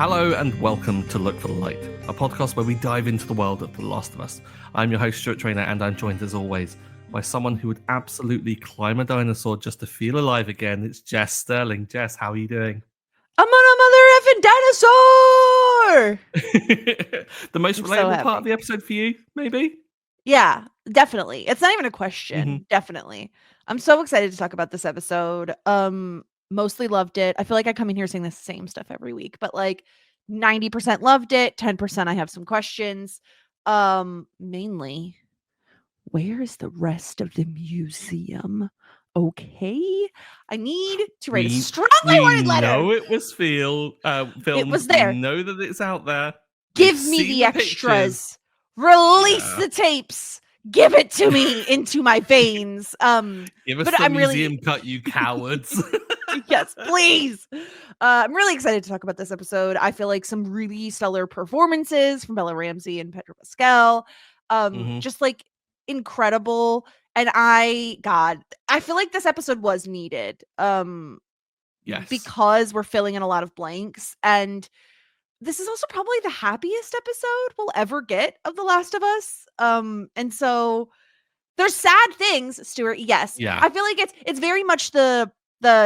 Hello and welcome to Look for the Light, a podcast where we dive into the world of The Last of Us. I'm your host, Stuart Trainer, and I'm joined as always by someone who would absolutely climb a dinosaur just to feel alive again. It's Jess Sterling. Jess, how are you doing? I'm on a mother effing dinosaur! The most I'm relatable so part of the episode for you, maybe? Yeah, definitely. It's not even a question. Mhm. Definitely. I'm so excited to talk about this episode. Mostly loved it. I feel like I come in here saying the same stuff every week, but like 90% loved it, 10% I have some questions. Mainly, where is the rest of the museum? Okay. I need to write a strongly worded letter. Know it was filmed. It was We there. know that it's out there. Give me the extras. Release the tapes. Give it to me into my veins. Give us but the I'm museum really cut, you cowards. yes, please. I'm really excited to talk about this episode. I feel like some really stellar performances from Bella Ramsey and Pedro Pascal. Just like incredible. And I feel like this episode was needed. Yes. Because we're filling in a lot of blanks, and this is also probably the happiest episode we'll ever get of The Last of Us. And so there's sad things, Stuart. Yes. Yeah. I feel like it's very much the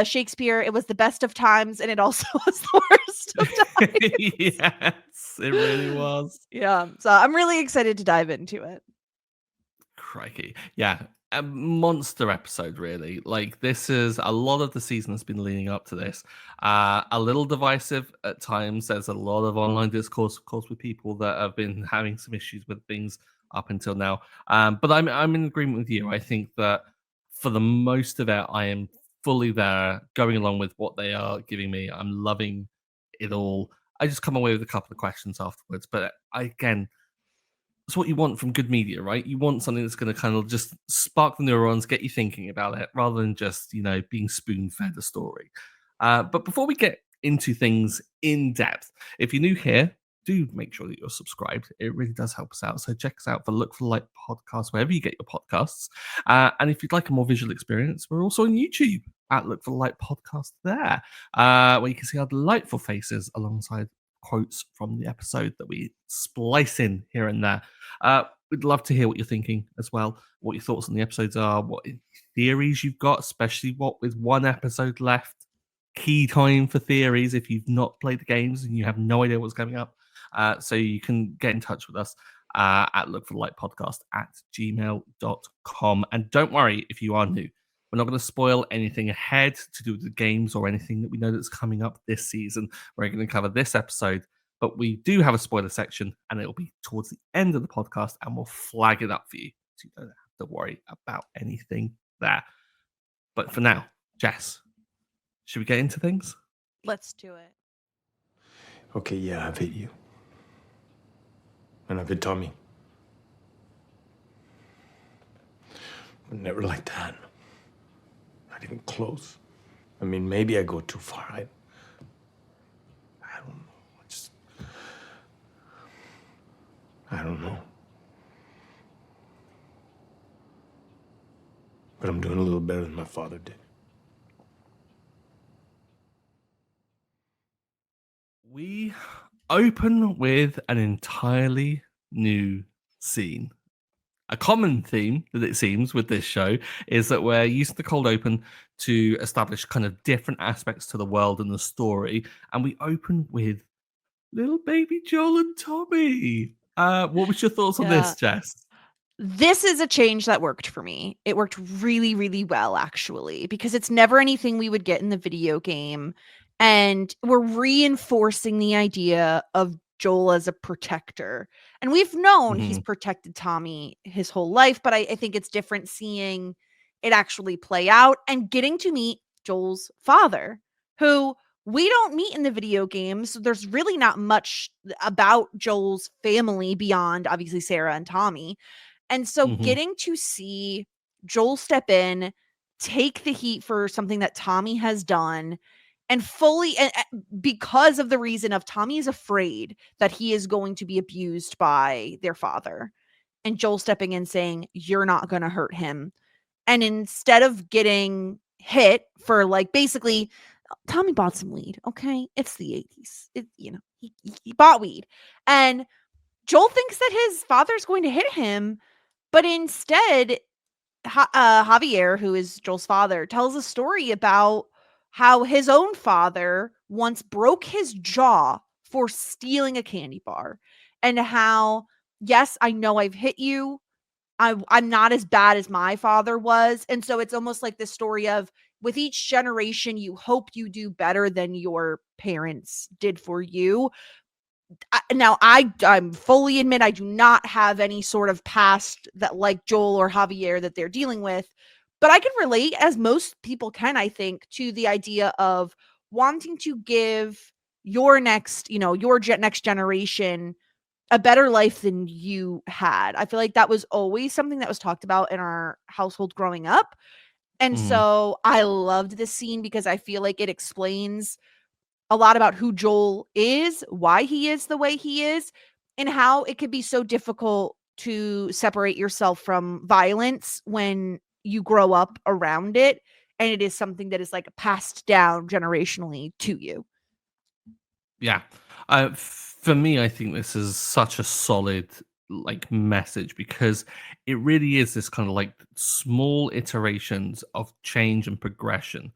Shakespeare, it was the best of times, and it also was the worst of times. Yes, it really was. Yeah. So I'm really excited to dive into it. Crikey. Yeah. A monster episode, really. Like, this is a lot of the season has been leading up to this. A little divisive at times. There's a lot of online discourse, of course, with people that have been having some issues with things up until now. But I'm in agreement with you. I think that for the most of it, I am fully there, going along with what they are giving me. I'm loving it all. I just come away with a couple of questions afterwards. But again, it's what you want from good media, right? You want something that's going to kind of just spark the neurons, get you thinking about it, rather than just, being spoon-fed a story. But before we get into things in depth, if you're new here, do make sure that you're subscribed. It really does help us out. So check us out for Look for the Light podcast, wherever you get your podcasts. And if you'd like a more visual experience, we're also on YouTube at Look for the Light podcast there, where you can see our delightful faces alongside quotes from the episode that we splice in here and there. We'd love to hear what you're thinking as well, what your thoughts on the episodes are, what theories you've got, especially what with one episode left. Key time for theories if you've not played the games and you have no idea what's coming up. So you can get in touch with us at lookforthelightpodcast@gmail.com. And don't worry if you are new. We're not going to spoil anything ahead to do with the games or anything that we know that's coming up this season. We're going to cover this episode, but we do have a spoiler section, and it'll be towards the end of the podcast, and we'll flag it up for you, so you don't have to worry about anything there. But for now, Jess, should we get into things? Let's do it. Okay, yeah, I've hit you. And I've hit Tommy. But never like that. Not even close. I mean, maybe I go too far. I don't know. I don't know. But I'm doing a little better than my father did. We open with an entirely new scene. A common theme that it seems with this show is that we're using the cold open to establish kind of different aspects to the world and the story. And we open with little baby Joel and Tommy. What was your thoughts on this, Jess? This is a change that worked for me. It worked really, really well, actually, because it's never anything we would get in the video game. And we're reinforcing the idea of Joel as a protector. And we've known he's protected Tommy his whole life, but I think it's different seeing it actually play out and getting to meet Joel's father, who we don't meet in the video games. So there's really not much about Joel's family beyond obviously Sarah and Tommy. And so getting to see Joel step in, take the heat for something that Tommy has done, and fully, and because of the reason of Tommy is afraid that he is going to be abused by their father, and Joel stepping in saying, "You're not going to hurt him." And instead of getting hit for like basically Tommy bought some weed, okay? It's the 80s. He bought weed. And Joel thinks that his father's going to hit him, but instead, Javier, who is Joel's father, tells a story about how his own father once broke his jaw for stealing a candy bar, and how, yes, I know I've hit you. I'm not as bad as my father was. And so it's almost like this story of, with each generation, you hope you do better than your parents did for you. I'm fully admit I do not have any sort of past that like Joel or Javier that they're dealing with, but I can relate, as most people can, I think, to the idea of wanting to give your next, next generation a better life than you had. I feel like that was always something that was talked about in our household growing up. And Mm, so I loved this scene because I feel like it explains a lot about who Joel is, why he is the way he is, and how it could be so difficult to separate yourself from violence when you grow up around it. And it is something that is like passed down generationally to you. yeah. For me, I think this is such a solid like message because it really is this kind of like small iterations of change and progression.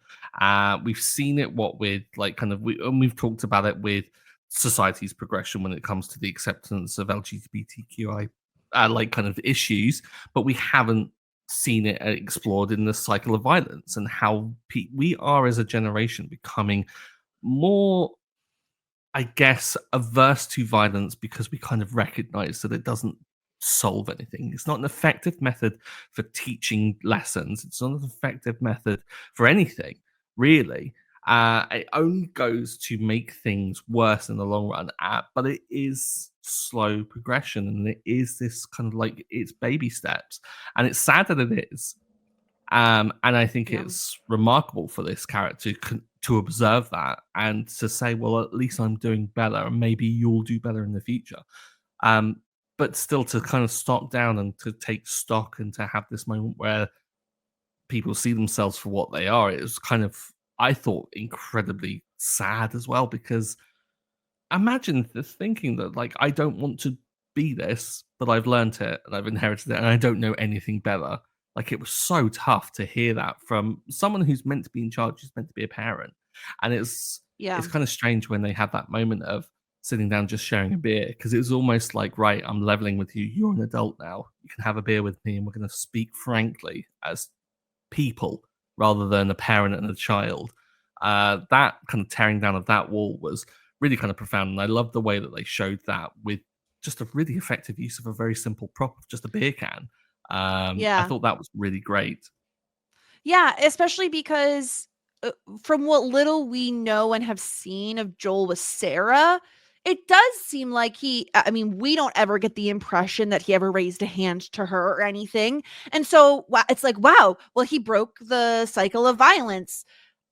We've seen it with like and we've talked about it with society's progression when it comes to the acceptance of LGBTQI like kind of issues, but we haven't seen it explored in the cycle of violence and how we are as a generation becoming more, I guess, averse to violence because we kind of recognize that it doesn't solve anything. It's not an effective method for teaching lessons. It's not an effective method for anything, really. It only goes to make things worse in the long run. But it is slow progression, and it is this kind of like it's baby steps, and it's sad that it is. And I think Yeah. it's remarkable for this character to observe that and to say, well, at least I'm doing better, and maybe you'll do better in the future. Um, but still to kind of stop down and to take stock and to have this moment where people see themselves for what they are. It was kind of, I thought, incredibly sad as well because imagine thinking that like I don't want to be this, but I've learned it and I've inherited it, and I don't know anything better. Like it was so tough to hear that from someone who's meant to be in charge, who's meant to be a parent, and Yeah. it's kind of strange when they have that moment of sitting down just sharing a beer because it was almost like, right, I'm leveling with you. You're an adult now. You can have a beer with me, and we're going to speak frankly as people rather than a parent and a child. That kind of tearing down of that wall was really kind of profound, and I love the way that they showed that with just a really effective use of a very simple prop of just a beer can. I Yeah. thought that was really great. Yeah, especially because, from what little we know and have seen of Joel with Sarah, it does seem like I mean, we don't ever get the impression that he ever raised a hand to her or anything. And so it's like, wow, well, he broke the cycle of violence.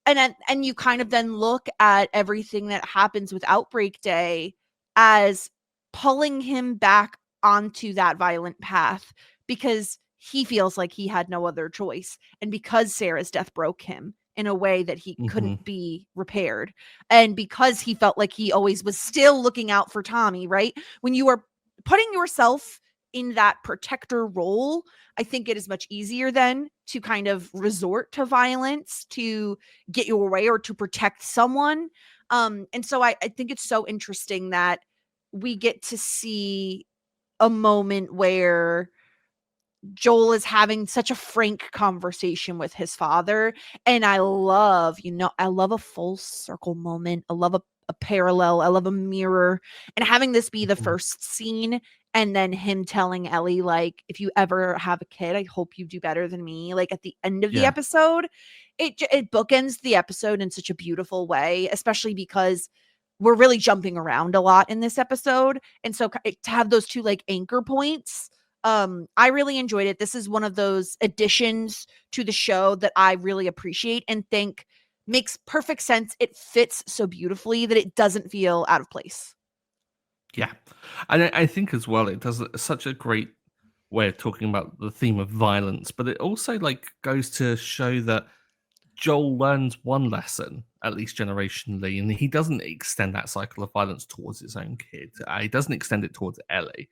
And you kind of then look at everything that happens with Outbreak Day as pulling him back onto that violent path because he feels like he had no other choice, and because Sarah's death broke him in a way that he Hmm. couldn't be repaired, and because he felt like he always was still looking out for Tommy, right? When you are putting yourself in that protector role, I think it is much easier then to kind of resort to violence to get your way or to protect someone. And so I think it's so interesting that we get to see a moment where Joel is having such a frank conversation with his father. And I love a full circle moment. I love a parallel. I love a mirror. And having this be the Hmm. first scene, and then him telling Ellie, like, if you ever have a kid, I hope you do better than me. Like at the end of the Yeah. episode, it bookends the episode in such a beautiful way, especially because we're really jumping around a lot in this episode. And so to have those two like anchor points, I really enjoyed it. This is one of those additions to the show that I really appreciate and think makes perfect sense. It fits so beautifully that it doesn't feel out of place. Yeah. And I think as well, it does such a great way of talking about the theme of violence, but it also like goes to show that Joel learns one lesson, at least generationally, and he doesn't extend that cycle of violence towards his own kid. He doesn't extend it towards Ellie.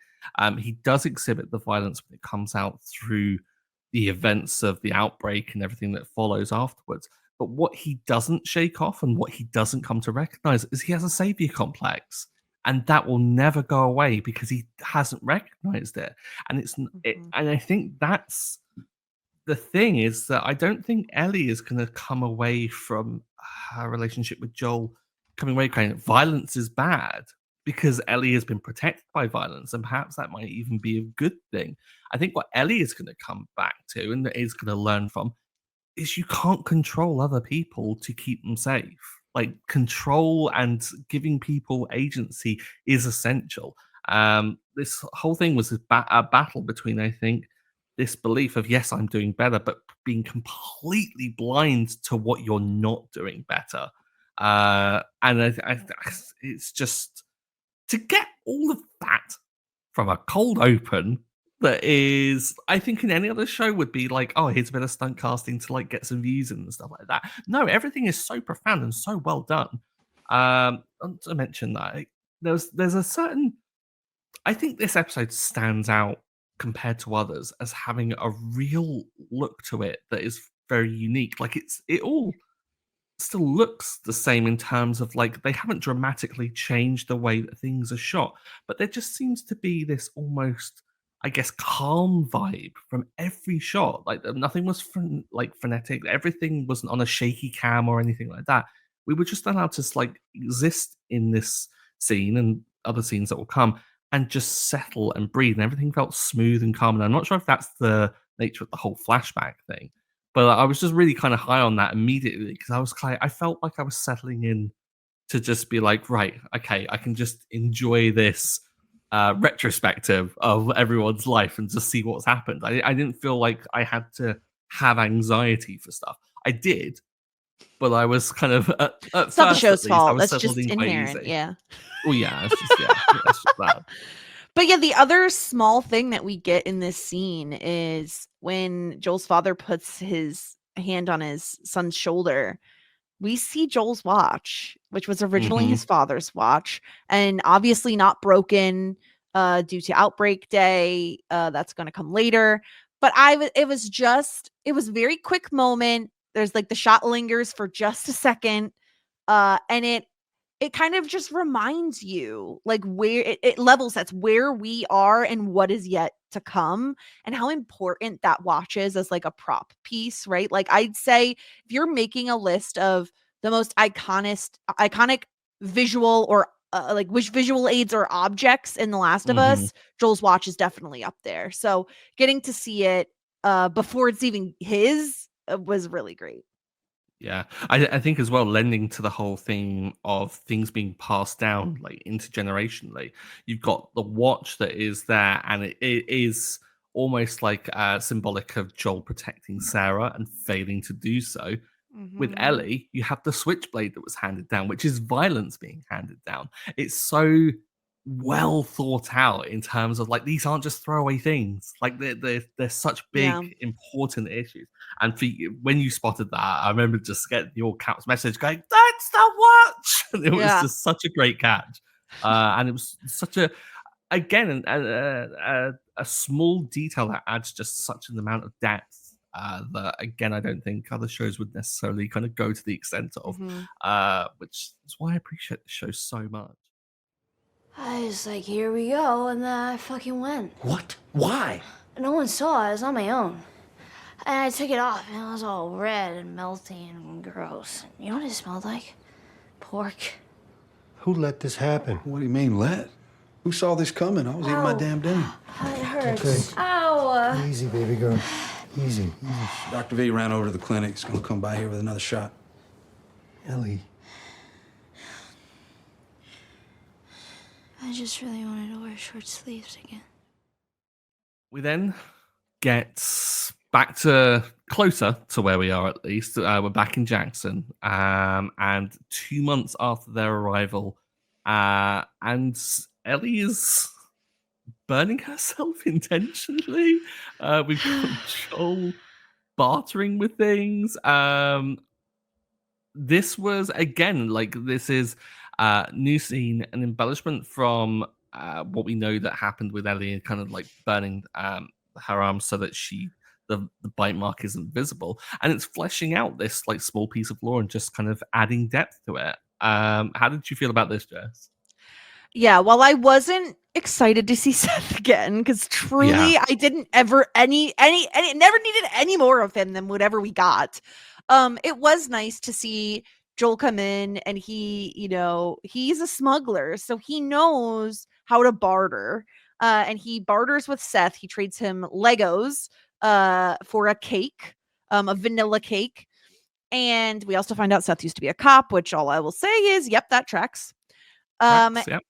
He does exhibit the violence when it comes out through the events of the outbreak and everything that follows afterwards. But what he doesn't shake off and what he doesn't come to recognize is he has a savior complex. And that will never go away because he hasn't recognized it. And and I think that's the thing, is that I don't think Ellie is going to come away from her relationship with Joel coming away kind violence is bad, because Ellie has been protected by violence, and perhaps that might even be a good thing. I think what Ellie is going to come back to and is going to learn from is you can't control other people to keep them safe. Like, control and giving people agency is essential. This whole thing was a battle between, I think, this belief of, yes, I'm doing better, but being completely blind to what you're not doing better. And it's just to get all of that from a cold open that is, I think in any other show would be like, oh, here's a bit of stunt casting to like get some views and stuff like that. No, everything is so profound and so well done. Not to mention that there's a certain, I think this episode stands out compared to others as having a real look to it that is very unique. Like, it all still looks the same in terms of, like, they haven't dramatically changed the way that things are shot, but there just seems to be this almost, I guess, calm vibe from every shot. Like, nothing was frenetic. Everything wasn't on a shaky cam or anything like that. We were just allowed to like exist in this scene and other scenes that will come and just settle and breathe, and everything felt smooth and calm. And I'm not sure if that's the nature of the whole flashback thing, but I was just really kind of high on that immediately, because I felt like I was settling in to just be like, right, okay, I can just enjoy this retrospective of everyone's life and just see what's happened. I didn't feel like I had to have anxiety for stuff. I did, but I was kind of at It's not the first, show's at least, I fault. was That's just settled in quite inherent. easy. Yeah. Oh yeah, it's just that's just that. But yeah, the other small thing that we get in this scene is when Joel's father puts his hand on his son's shoulder, we see Joel's watch, which was originally his father's watch, and obviously not broken due to outbreak day. That's going to come later. But it was a very quick moment. There's like the shot lingers for just a second. And it kind of just reminds you, like, where it level sets where we are and what is yet to come, and how important that watch is as like a prop piece, right? Like, I'd say if you're making a list of the most iconic visual or like which visual aids or objects in The Last of Us, Joel's watch is definitely up there. So getting to see it before it's even his was really great. Yeah, I think as well, lending to the whole thing of things being passed down like intergenerationally. You've got the watch that is there, and it is almost like symbolic of Joel protecting Sarah and failing to do so. With Ellie, you have the switchblade that was handed down, which is violence being handed down. It's so well thought out in terms of, like, these aren't just throwaway things. Like, they're such big, Yeah. important issues. And for you, when you spotted that, I remember just getting the all caps message going, "That's the watch!" And it was Yeah. just such a great catch. And it was such a, again, a small detail that adds just such an amount of depth that, again, I don't think other shows would necessarily kind of go to the extent of, which is why I appreciate the show so much. I was like, here we go, and then I fucking went. What? Why? No one saw it. I was on my own. And I took it off, and it was all red and melty and gross. You know what it smelled like? Pork. Who let this happen? What do you mean, let? Who saw this coming? I was eating my Ow. damn dinner. It hurts. Okay. Ow! Easy, baby girl. Easy. Dr. V ran over to the clinic. He's gonna come by here with another shot. Ellie. I just really wanted to wear short sleeves again. We then get back to closer to where we are, at least. We're back in Jackson, and 2 months after their arrival, and Ellie is burning herself intentionally. We've got Joel bartering with things. this was again like this is new scene, an embellishment from what we know that happened with Ellie, and kind of like burning her arm so that the bite mark isn't visible, and it's fleshing out this like small piece of lore and just kind of adding depth to it. How did you feel about this, Jess? Yeah, while I wasn't excited to see Seth again, because truly I didn't ever never needed any more of him than whatever we got. It was nice to see Joel come in, and he, he's a smuggler, so he knows how to barter. And he barters with Seth. He trades him Legos for a cake, a vanilla cake. And we also find out Seth used to be a cop, which all I will say is, yep, that tracks. Yep.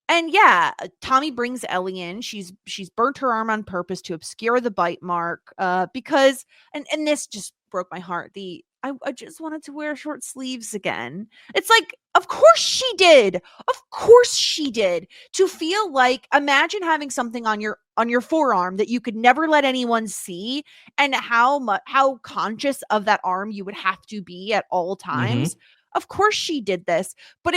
And yeah, Tommy brings Ellie in. She's burnt her arm on purpose to obscure the bite mark, because and this just broke my heart. I just wanted to wear short sleeves again. It's like, of course she did. Of course she did. To feel like, imagine having something on your forearm that you could never let anyone see, and how conscious of that arm you would have to be at all times. Of course she did this, but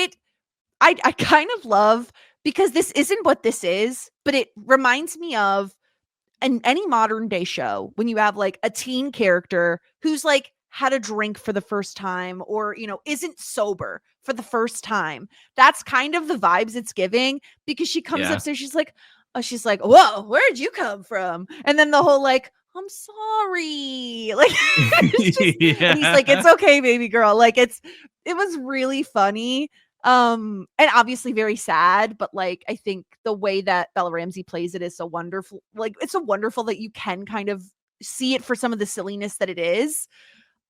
I kind of love, because this isn't what this is, but it reminds me of any modern day show when you have like a teen character who's like had a drink for the first time, or isn't sober for the first time. That's kind of the vibes it's giving, because she comes upstairs, she's like, whoa, where'd you come from? And then the whole like, I'm sorry, like it's just, and he's like, it's okay, baby girl. Like it was really funny. And obviously very sad, but like I think the way that Bella Ramsey plays it is so wonderful. Like it's so wonderful that you can kind of see it for some of the silliness that it is.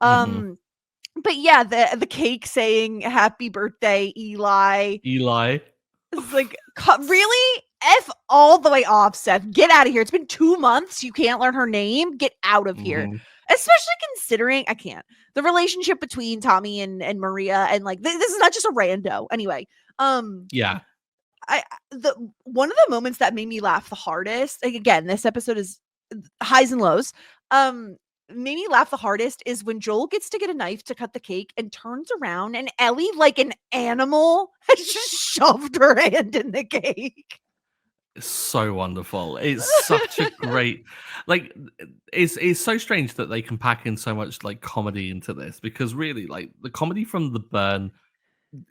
But yeah, the cake saying happy birthday, Eli. It's like, really? F all the way off, Seth. Get out of here. It's been 2 months. You can't learn her name. Get out of here. Especially considering, I can't. The relationship between Tommy and Maria, and like this is not just a rando. Anyway, Yeah. One of the moments that made me laugh the hardest, like again, this episode is highs and lows. Made me laugh the hardest is when Joel gets to get a knife to cut the cake and turns around, and Ellie, like an animal, has just shoved her hand in the cake. It's so wonderful. It's such a great, like, it's so strange that they can pack in so much like comedy into this, because really, like, the comedy from the burn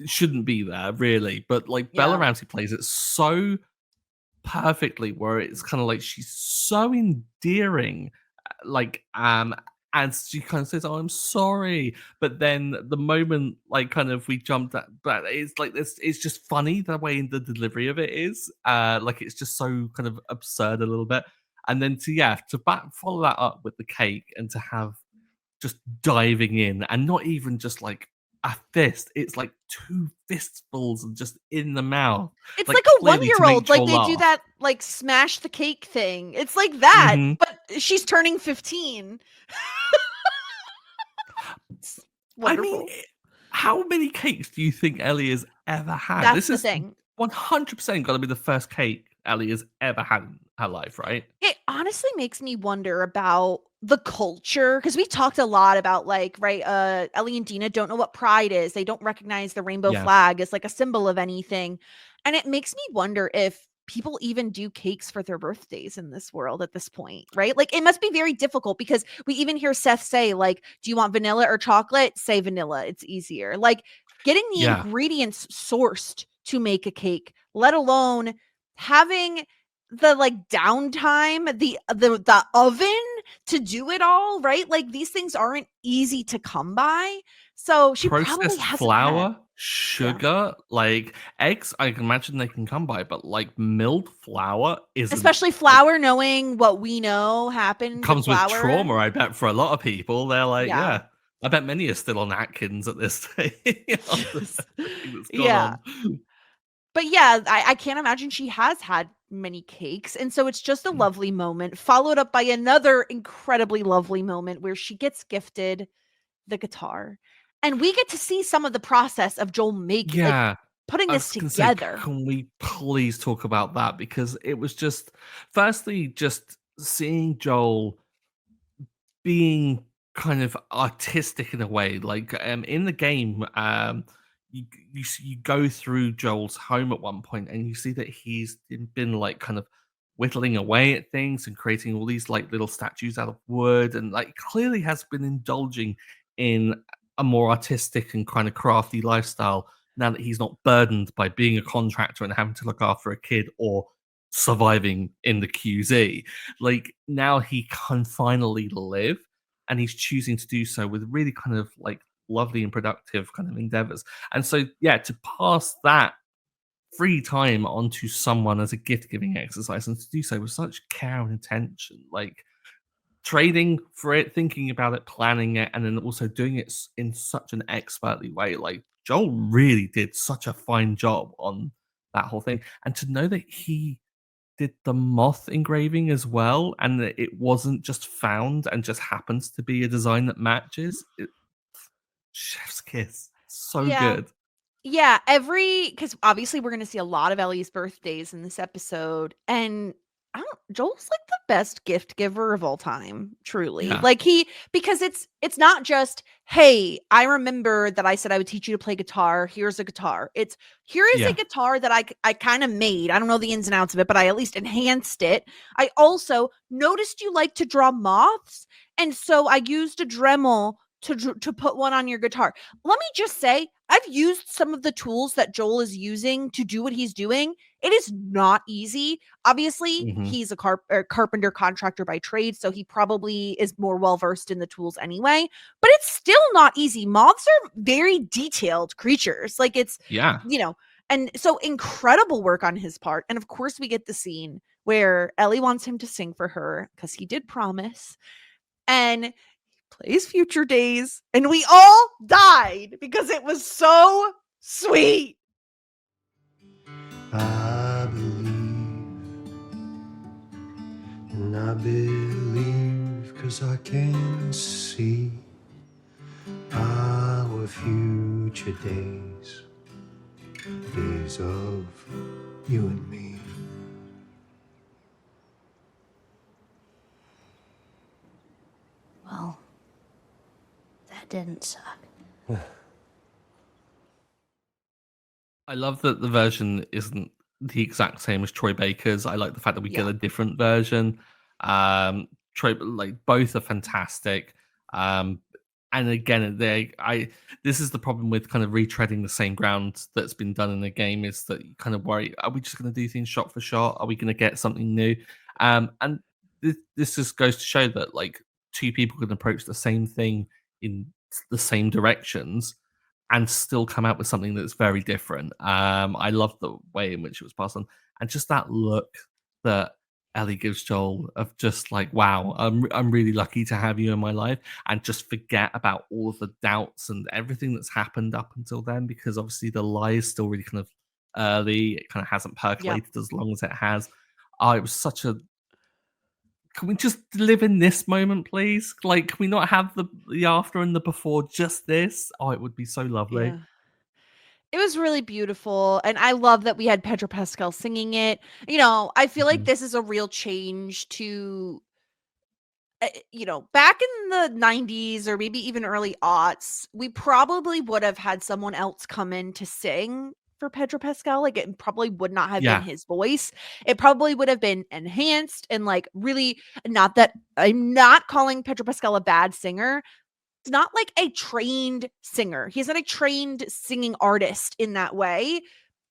shouldn't be there, really. But like Bella Ramsey plays it so perfectly, where it's kind of like she's so endearing, like and she kind of says, "Oh, I'm sorry," but then the moment like kind of we jumped at, but it's like this, it's just funny the way the delivery of it is, like it's just so kind of absurd a little bit, and then to follow that up with the cake, and to have just diving in, and not even just like a fist, it's like 2 fistfuls and just in the mouth. It's like a 1-year-old, like they do that like smash the cake thing. It's like that, but she's turning 15. Wonderful. I mean, how many cakes do you think Ellie has ever had? That's the thing. 100% got to be the first cake Ellie has ever had in her life, right? It honestly makes me wonder about the culture, because we talked a lot about like, right, Ellie and Dina don't know what pride is. They don't recognize the rainbow flag as like a symbol of anything. And it makes me wonder if people even do cakes for their birthdays in this world at this point, right? Like it must be very difficult, because we even hear Seth say like, do you want vanilla or chocolate? Say vanilla. It's easier. Like getting the ingredients sourced to make a cake, let alone having the like downtime, the oven to do it all, right? Like these things aren't easy to come by. So she probably Processed hasn't flour, sugar, like eggs, I can imagine they can come by, but like milled flour isn't. Especially flour, knowing what we know happened. Comes with trauma, I bet, for a lot of people. They're like, I bet many are still on Atkins at this stage. But yeah, I can't imagine she has had many cakes. And so it's just a lovely moment, followed up by another incredibly lovely moment where she gets gifted the guitar. And we get to see some of the process of Joel making, like, putting this together. Can we please talk about that? Because it was just, firstly, just seeing Joel being kind of artistic in a way. Like in the game, you go through Joel's home at one point, and you see that he's been like kind of whittling away at things and creating all these like little statues out of wood, and like clearly has been indulging in a more artistic and kind of crafty lifestyle now that he's not burdened by being a contractor and having to look after a kid or surviving in the QZ. Like now he can finally live, and he's choosing to do so with really kind of like lovely and productive kind of endeavors. And so, yeah, to pass that free time onto someone as a gift giving exercise and to do so with such care and attention, like trading for it, thinking about it, planning it, and then also doing it in such an expertly way. Like Joel really did such a fine job on that whole thing. And to know that he did the moth engraving as well, and that it wasn't just found and just happens to be a design that matches. Chef's kiss. So Yeah. good. Yeah, because obviously we're gonna see a lot of Ellie's birthdays in this episode, and I don't Joel's like the best gift giver of all time, truly. Yeah. Like because it's not just, hey, I remember that I said I would teach you to play guitar. Here's a guitar. Here is a Yeah. guitar that I kind of made. I don't know the ins and outs of it, but I at least enhanced it. I also noticed you like to draw moths, and so I used a Dremel to put one on your guitar. Let me just say, I've used some of the tools that Joel is using to do what he's doing. It is not easy. Obviously, Mhm. he's a carpenter contractor by trade, so he probably is more well-versed in the tools anyway, but it's still not easy. Moths are very detailed creatures. Like Yeah. and so incredible work on his part. And of course, we get the scene where Ellie wants him to sing for her because he did promise. And plays Future Days, and we all died because it was so sweet. I believe, and I believe 'cause I can see our future days, days of you and me. Well, that didn't suck. I love that the version isn't the exact same as Troy Baker's. I like the fact that we get Yeah. a different version. Troy, like both are fantastic. Um, and again, this is the problem with kind of retreading the same ground that's been done in the game, is that you kind of worry, are we just going to do things shot for shot? Are we going to get something new? And this just goes to show that like two people can approach the same thing in the same directions and still come out with something that's very different. I love the way in which it was passed on, and just that look that Ellie gives Joel of just like, "Wow, I'm really lucky to have you in my life," and just forget about all of the doubts and everything that's happened up until then, because obviously the lie is still really kind of early. It kind of hasn't percolated as long as it has. Oh, it was such a. Can we just live in this moment, please? Like, can we not have the after and the before? Just this? Oh, it would be so lovely. Yeah. It was really beautiful, and I love that we had Pedro Pascal singing it. I feel like Mhm. this is a real change to back in the 90s or maybe even early aughts, we probably would have had someone else come in to sing for Pedro Pascal. Like it probably would not have been Yeah. his voice. It probably would have been enhanced and like really, not that I'm not calling Pedro Pascal a bad singer. It's not like a trained singer. He's not a trained singing artist in that way,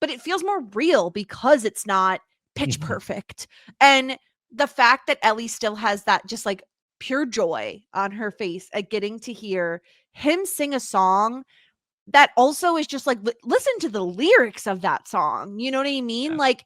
but it feels more real because it's not pitch Mhm. perfect. And the fact that Ellie still has that just like pure joy on her face at getting to hear him sing a song that also is just like, listen to the lyrics of that song. You know what I mean? Yeah. Like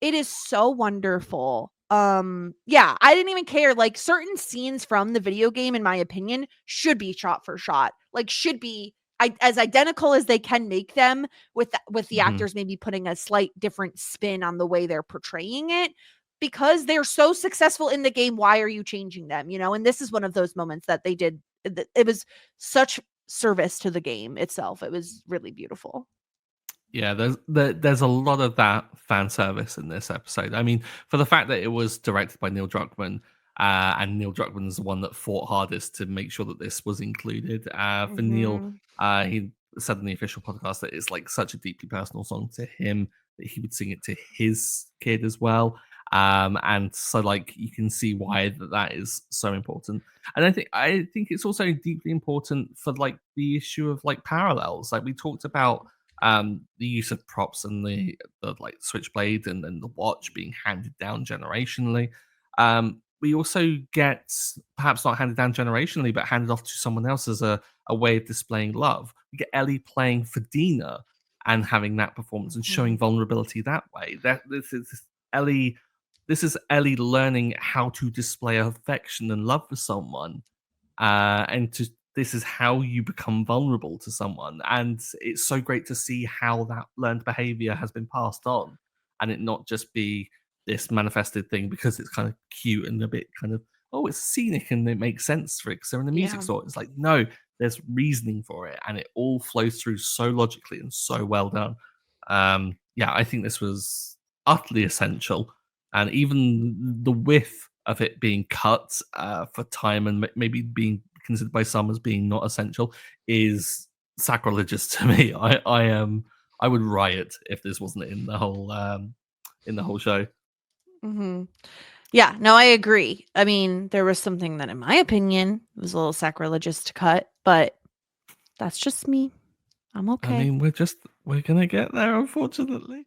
it is so wonderful. Yeah, I didn't even care. Like certain scenes from the video game, in my opinion, should be shot for shot. Like should be as identical as they can make them, with the Mhm. actors maybe putting a slight different spin on the way they're portraying it, because they're so successful in the game. Why are you changing them? And this is one of those moments that they did. It was such service to the game itself. It was really beautiful. Yeah, there's a lot of that fan service in this episode. I mean, for the fact that it was directed by Neil Druckmann, And Neil Druckmann's the one that fought hardest to make sure that this was included. For Neil, he said in the official podcast that it's like such a deeply personal song to him that he would sing it to his kid as well. And so like you can see why that is so important. And I think it's also deeply important for like the issue of like parallels. Like we talked about the use of props and the like switchblade and the watch being handed down generationally. We also get perhaps not handed down generationally, but handed off to someone else as a way of displaying love. We get Ellie playing for Dina and having that performance and showing vulnerability that way. This is Ellie. This is Ellie learning how to display affection and love for someone, this is how you become vulnerable to someone. And it's so great to see how that learned behavior has been passed on, and it not just be this manifested thing because it's kind of cute and a bit kind of, oh, it's scenic and it makes sense for it because they're in the music store. It's like, no, there's reasoning for it, and it all flows through so logically and so well done. I think this was utterly essential, and even the whiff of it being cut for time and maybe being considered by some as being not essential is sacrilegious to me. I would riot if this wasn't in the whole show. Yeah, no, I agree. I mean, there was something that, in my opinion, was a little sacrilegious to cut, but that's just me. I'm okay. I mean, we're gonna get there, unfortunately.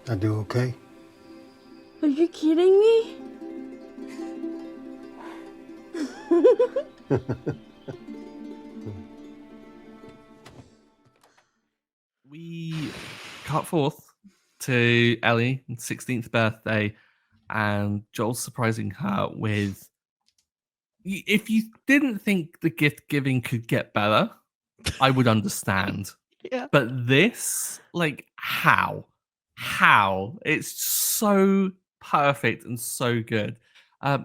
I do okay? Are you kidding me? We cut forth to Ellie's 16th birthday, and Joel's surprising her with. If you didn't think the gift giving could get better, I would understand. Yeah. But this, like, how? It's so perfect and so good. It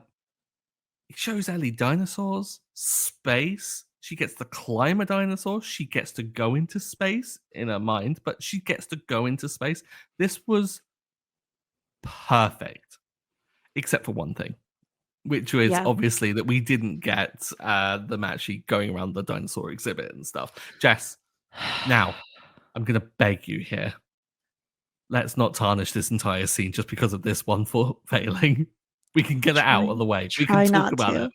shows Ellie dinosaurs, space. She gets to climb a dinosaur. She gets to go into space in her mind, but she gets to go into space. This was perfect, except for one thing, which was obviously that we didn't get them actually going around the dinosaur exhibit and stuff. Jess, now I'm going to beg you here. Let's not tarnish this entire scene just because of this one for failing. We can get it out of the way. We can talk about it.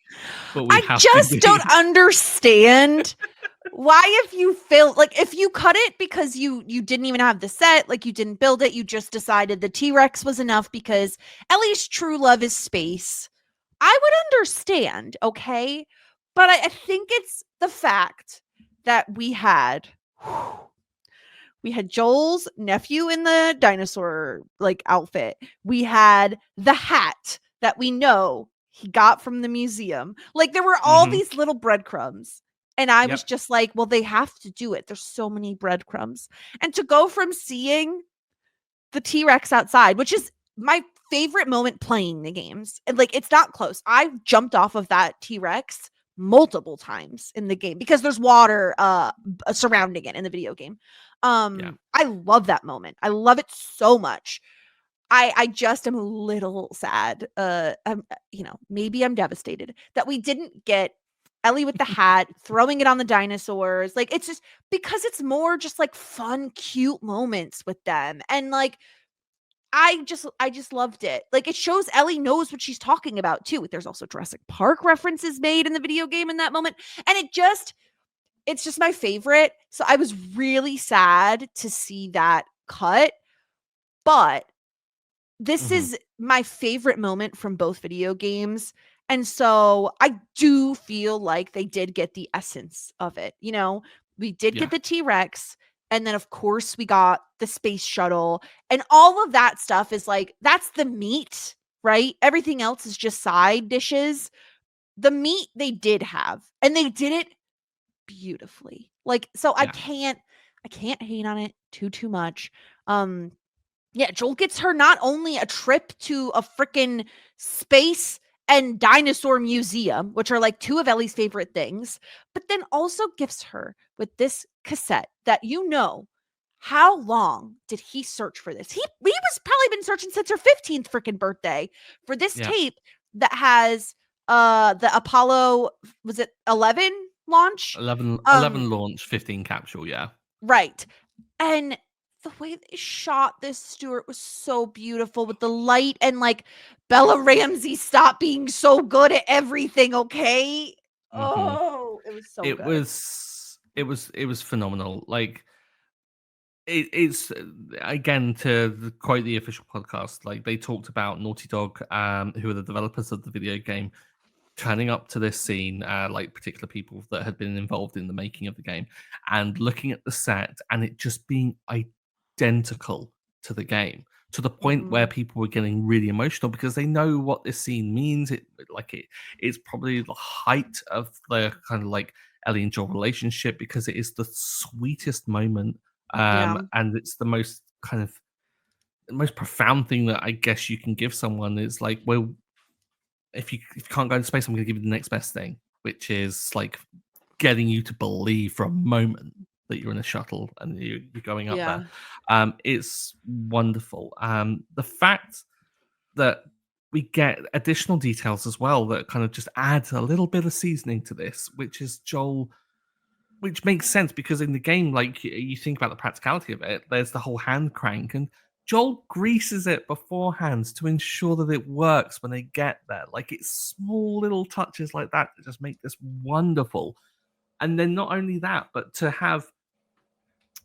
But I just don't understand why, if you fail, like if you cut it because you didn't even have the set, like you didn't build it, you just decided the T-Rex was enough because Ellie's true love is space. I would understand, okay? But I think it's the fact that we had Joel's nephew in the dinosaur like outfit. We had the hat that we know he got from the museum. Like there were all these little breadcrumbs. And I was just like, well, they have to do it. There's so many breadcrumbs. And to go from seeing the T-Rex outside, which is my favorite moment playing the games. And like, it's not close. I've jumped off of that T-Rex multiple times in the game because there's water surrounding it in the video game. I love that moment. I love it so much. I just am a little sad. Maybe I'm devastated that we didn't get Ellie with the hat, throwing it on the dinosaurs. Like, it's just because it's more just like fun, cute moments with them. And like, I just loved it. Like, it shows Ellie knows what she's talking about too. There's also Jurassic Park references made in the video game in that moment. And it's just my favorite. So I was really sad to see that cut. But this is my favorite moment from both video games. And so I do feel like they did get the essence of it. You know, we did get the T-Rex. And then, of course, we got the space shuttle. And all of that stuff is like, that's the meat, right? Everything else is just side dishes. The meat they did have. And they did it beautifully. Like, so I can't hate on it too much. Joel gets her not only a trip to a freaking space and Dinosaur Museum, which are like two of Ellie's favorite things, but then also gifts her with this cassette that, how long did he search for this? He was probably been searching since her 15th freaking birthday for this Yeah. tape that has the Apollo, was it 11 launch? 11 launch, 15 capsule, yeah. Right. And the way they shot this, Stuart, was so beautiful with the light and like Bella Ramsey, stop being so good at everything, okay? Oh, it was so It good. was phenomenal. Like it's again, to quote the official podcast, like they talked about Naughty Dog, who are the developers of the video game, turning up to this scene, like particular people that had been involved in the making of the game, and looking at the set and it just being identical to the game, to the point where people were getting really emotional because they know what this scene means. It's probably the height of the kind of like Ellie and Joel relationship because it is the sweetest moment, and it's the most kind of the most profound thing that I guess you can give someone. Is like, well, if you can't go into space, I'm going to give you the next best thing, which is like getting you to believe for a moment that you're in a shuttle and you're going up there. It's wonderful. The fact that we get additional details as well that kind of just adds a little bit of seasoning to this, which is Joel, which makes sense because in the game, like you think about the practicality of it, there's the whole hand crank, and Joel greases it beforehand to ensure that it works when they get there. Like it's small little touches like that that just make this wonderful. And then not only that, but to have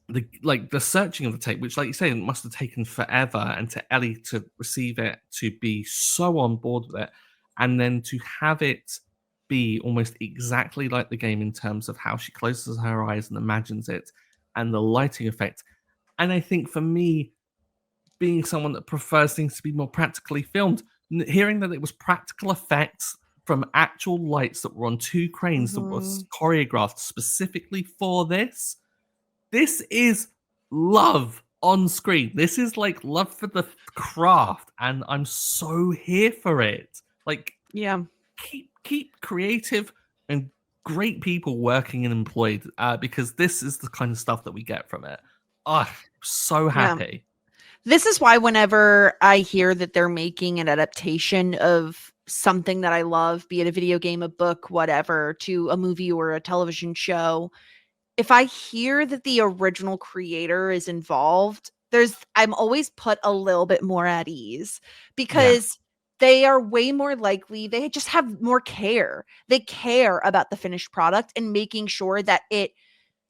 the searching of the tape, which, like you say, must have taken forever, and to Ellie to receive it, to be so on board with it, and then to have it be almost exactly like the game in terms of how she closes her eyes and imagines it, and the lighting effect. And I think for me, being someone that prefers things to be more practically filmed, hearing that it was practical effects from actual lights that were on two cranes that was choreographed specifically for this. This is love on screen. This is like love for the craft, and I'm so here for it. Like, keep creative and great people working and employed, because this is the kind of stuff that we get from it. Oh, so happy. This is why whenever I hear that they're making an adaptation of something that I love, be it a video game, a book, whatever, to a movie or a television show, if I hear that the original creator is involved, I'm always put a little bit more at ease because they are way more likely, they just have more care. They care about the finished product and making sure that it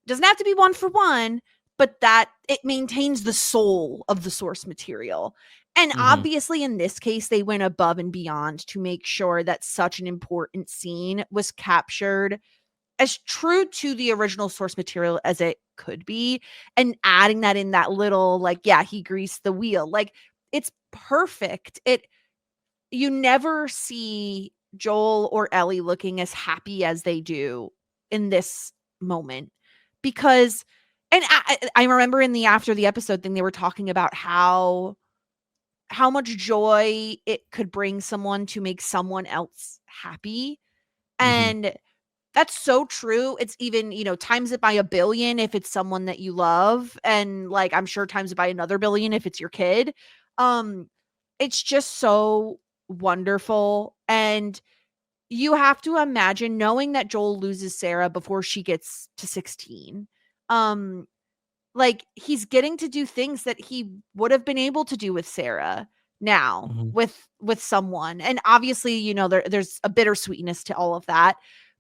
doesn't have to be one for one, but that it maintains the soul of the source material. And obviously in this case, they went above and beyond to make sure that such an important scene was captured as true to the original source material as it could be, and adding that in that little, like, he greased the wheel. Like, it's perfect. You never see Joel or Ellie looking as happy as they do in this moment because, and I remember in the after the episode thing, they were talking about how much joy it could bring someone to make someone else happy. And that's so true. It's even, times it by a billion if it's someone that you love. And like, I'm sure times it by another billion if it's your kid. It's just so wonderful. And you have to imagine knowing that Joel loses Sarah before she gets to 16. Like he's getting to do things that he would have been able to do with Sarah now with someone. And obviously, there's a bittersweetness to all of that.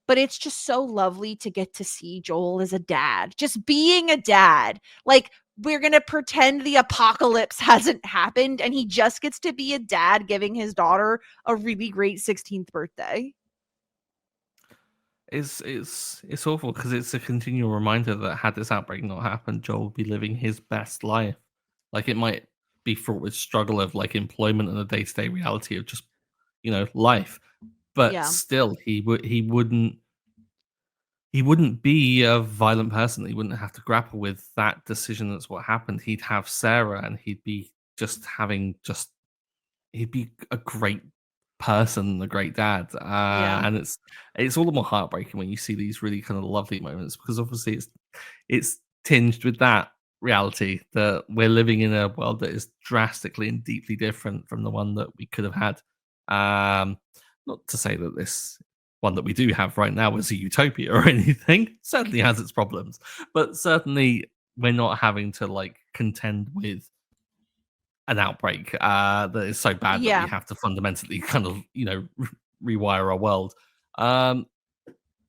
But it's just so lovely to get to see Joel as a dad, just being a dad. Like, we're going to pretend the apocalypse hasn't happened and he just gets to be a dad giving his daughter a really great 16th birthday. It's awful because it's a continual reminder that had this outbreak not happened, Joel would be living his best life. Like, it might be fraught with struggle of like employment and the day-to-day reality of just, life. But still, he wouldn't be a violent person. He wouldn't have to grapple with that decision. That's what happened. He'd have Sarah, and he'd be a great person, a great dad. Yeah. And it's all the more heartbreaking when you see these really kind of lovely moments because obviously it's tinged with that reality that we're living in a world that is drastically and deeply different from the one that we could have had. Not to say that this one that we do have right now is a utopia or anything. Certainly has its problems, but certainly we're not having to like contend with an outbreak that is so bad that we Yeah. have to fundamentally kind of rewire our world. Um,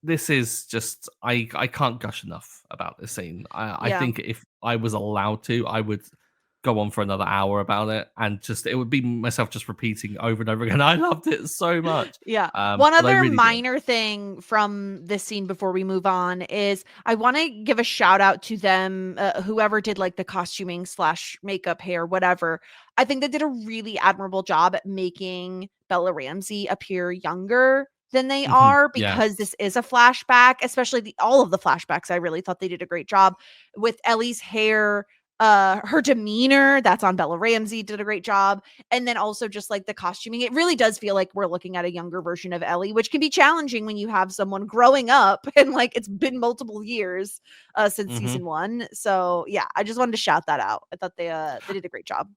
this is just I can't gush enough about this scene. I Yeah. think if I was allowed to, I would go on for another hour about it, and just it would be myself just repeating over and over again. I loved it so much. Yeah. One But I other really did. minor thing from this scene before we move on is I want to give a shout out to them, whoever did like the costuming slash makeup, hair, whatever. I think they did a really admirable job at making Bella Ramsey appear younger than they are because Yes. this is a flashback, especially all of the flashbacks. I really thought they did a great job with Ellie's hair, her demeanor. That's on Bella Ramsey, did a great job. And then also just like the costuming, it really does feel like we're looking at a younger version of Ellie, which can be challenging when you have someone growing up and like it's been multiple years since hmm season 1. So yeah, I just wanted to shout that out. I thought they did a great job.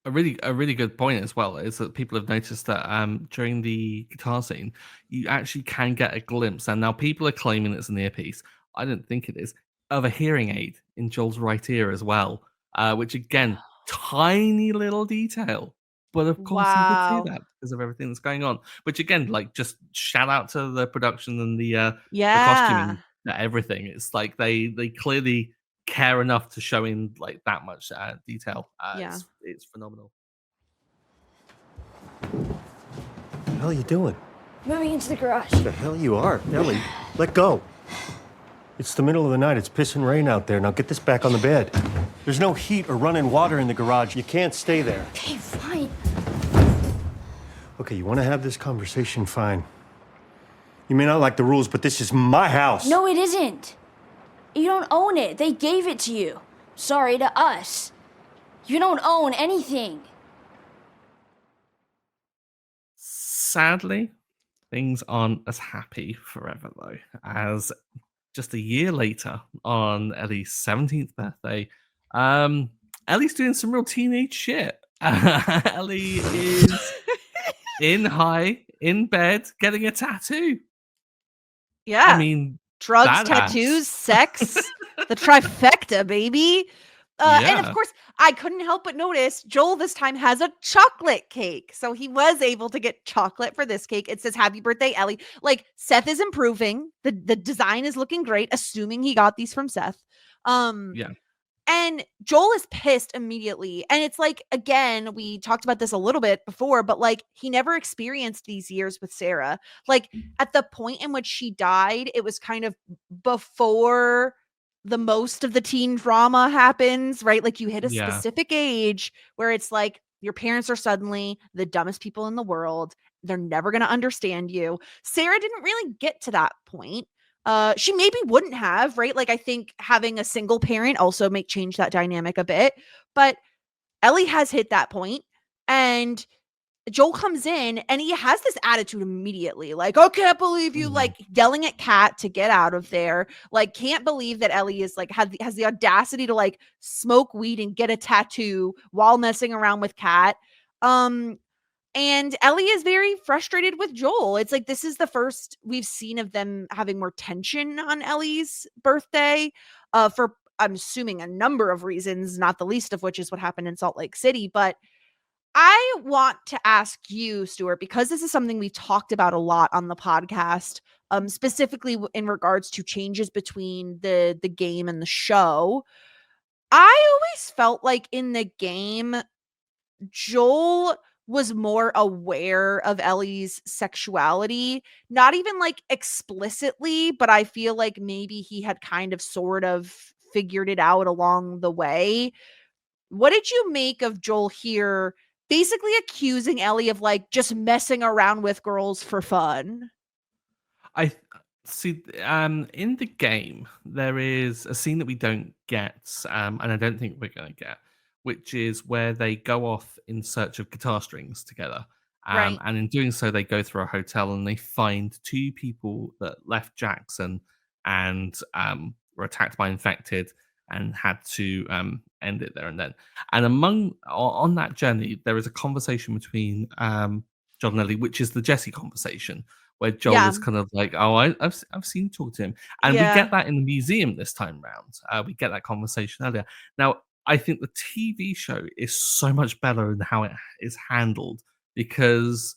A really good point as well is that people have noticed that during the guitar scene, you actually can get a glimpse, and now people are claiming it's an earpiece. I don't think it is, of a hearing aid in Joel's right ear as well, which again, tiny little detail, but of course you would see Wow. that because of everything that's going on. Which again, like just shout out to the production and the Yeah. costuming, everything. It's like they clearly care enough to show in like that much detail. Yeah. It's phenomenal. What the hell are you doing? Moving into the garage. The hell you are? Ellie, let go. It's the middle of the night. It's pissing rain out there. Now get this back on the bed. There's no heat or running water in the garage. You can't stay there. Okay, fine. Okay, you want to have this conversation? Fine. You may not like the rules, but this is my house. No, it isn't. You don't own it. They gave it to you. Sorry, to us. You don't own anything. Sadly, things aren't as happy forever though, as just a year later, on Ellie's 17th birthday, Ellie's doing some real teenage shit. Ellie is in bed, getting a tattoo. Yeah. I mean, drugs, badass. tattoos, sex, the trifecta, baby. And of Yeah. course, I couldn't help but notice Joel this time has a chocolate cake. So he was able to get chocolate for this cake. It says happy birthday, Ellie. Like Seth is improving. The design is looking great, assuming he got these from Seth. Yeah. And Joel is pissed immediately. And it's like, again, we talked about this a little bit before, but like he never experienced these years with Sarah. Like at the point in which she died, it was kind of before the most of the teen drama happens, right? Like you hit a Yeah. specific age where it's like your parents are suddenly the dumbest people in the world. They're never going to understand you. Sarah didn't really get to that point. She maybe wouldn't have, right? Like I think having a single parent also may change that dynamic a bit, but Ellie has hit that point, and Joel comes in and he has this attitude immediately, like, "I can't believe you," Mhm. like yelling at Kat to get out of there. Like, can't believe that Ellie is like has the audacity to like smoke weed and get a tattoo while messing around with Kat. And Ellie is very frustrated with Joel. It's like this is the first we've seen of them having more tension on Ellie's birthday, for I'm assuming a number of reasons, not the least of which is what happened in Salt Lake City. But I want to ask you, Stuart, because this is something we've talked about a lot on the podcast, specifically in regards to changes between the game and the show. I always felt like in the game, Joel was more aware of Ellie's sexuality, not even like explicitly, but I feel like maybe he had kind of sort of figured it out along the way. What did you make of Joel here basically accusing Ellie of like just messing around with girls for fun? I see. In the game, there is a scene that we don't get, and I don't think we're going to get, which is where they go off in search of guitar strings together. Right. And in doing so, they go through a hotel and they find two people that left Jackson and were attacked by infected and had to end it there and then. And on that journey, there is a conversation between John and Ellie, which is the Jesse conversation, where Joel Yeah. is kind of like, "Oh, I've seen you talk to him," and we Yeah. get that in the museum this time round. We get that conversation earlier. Now, I think the TV show is so much better in how it is handled because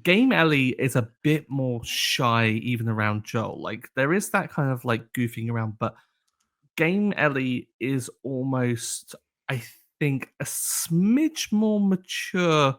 Game Ellie is a bit more shy, even around Joel. Like there is that kind of like goofing around, but Game Ellie is almost, I think, a smidge more mature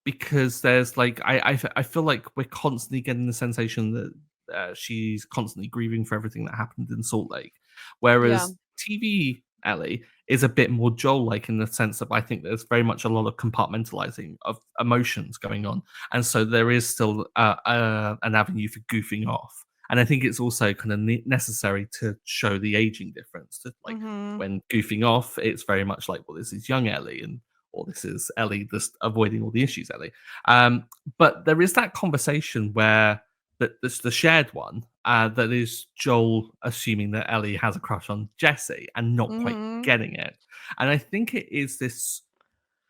because there's like I feel like we're constantly getting the sensation that she's constantly grieving for everything that happened in Salt Lake, Yeah. whereas TV Ellie is a bit more Joel-like in the sense that I think there's very much a lot of compartmentalizing of emotions going on, and so there is still an avenue for goofing off. And I think it's also kind of necessary to show the aging difference. That like Mhm. when goofing off, it's very much like, well, this is young Ellie, and or this is Ellie just avoiding all the issues, Ellie. But there is that conversation where that's the shared one that is Joel assuming that Ellie has a crush on Jesse and not quite Mhm. getting it. And I think it is this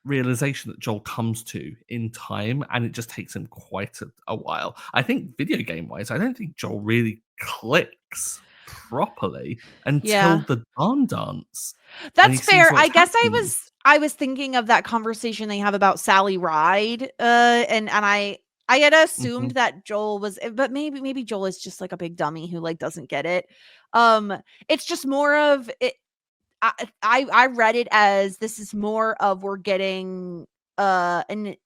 realization that Joel comes to in time, and it just takes him quite a while. I think video game wise, I don't think Joel really clicks properly until Yeah. the barn dance, and he That's sees fair. what's I guess happening. I was thinking of that conversation they have about Sally Ride, and I had assumed Mhm. that Joel was, but maybe Joel is just like a big dummy who like doesn't get it. It's just more of it. I read it as this is more of we're getting an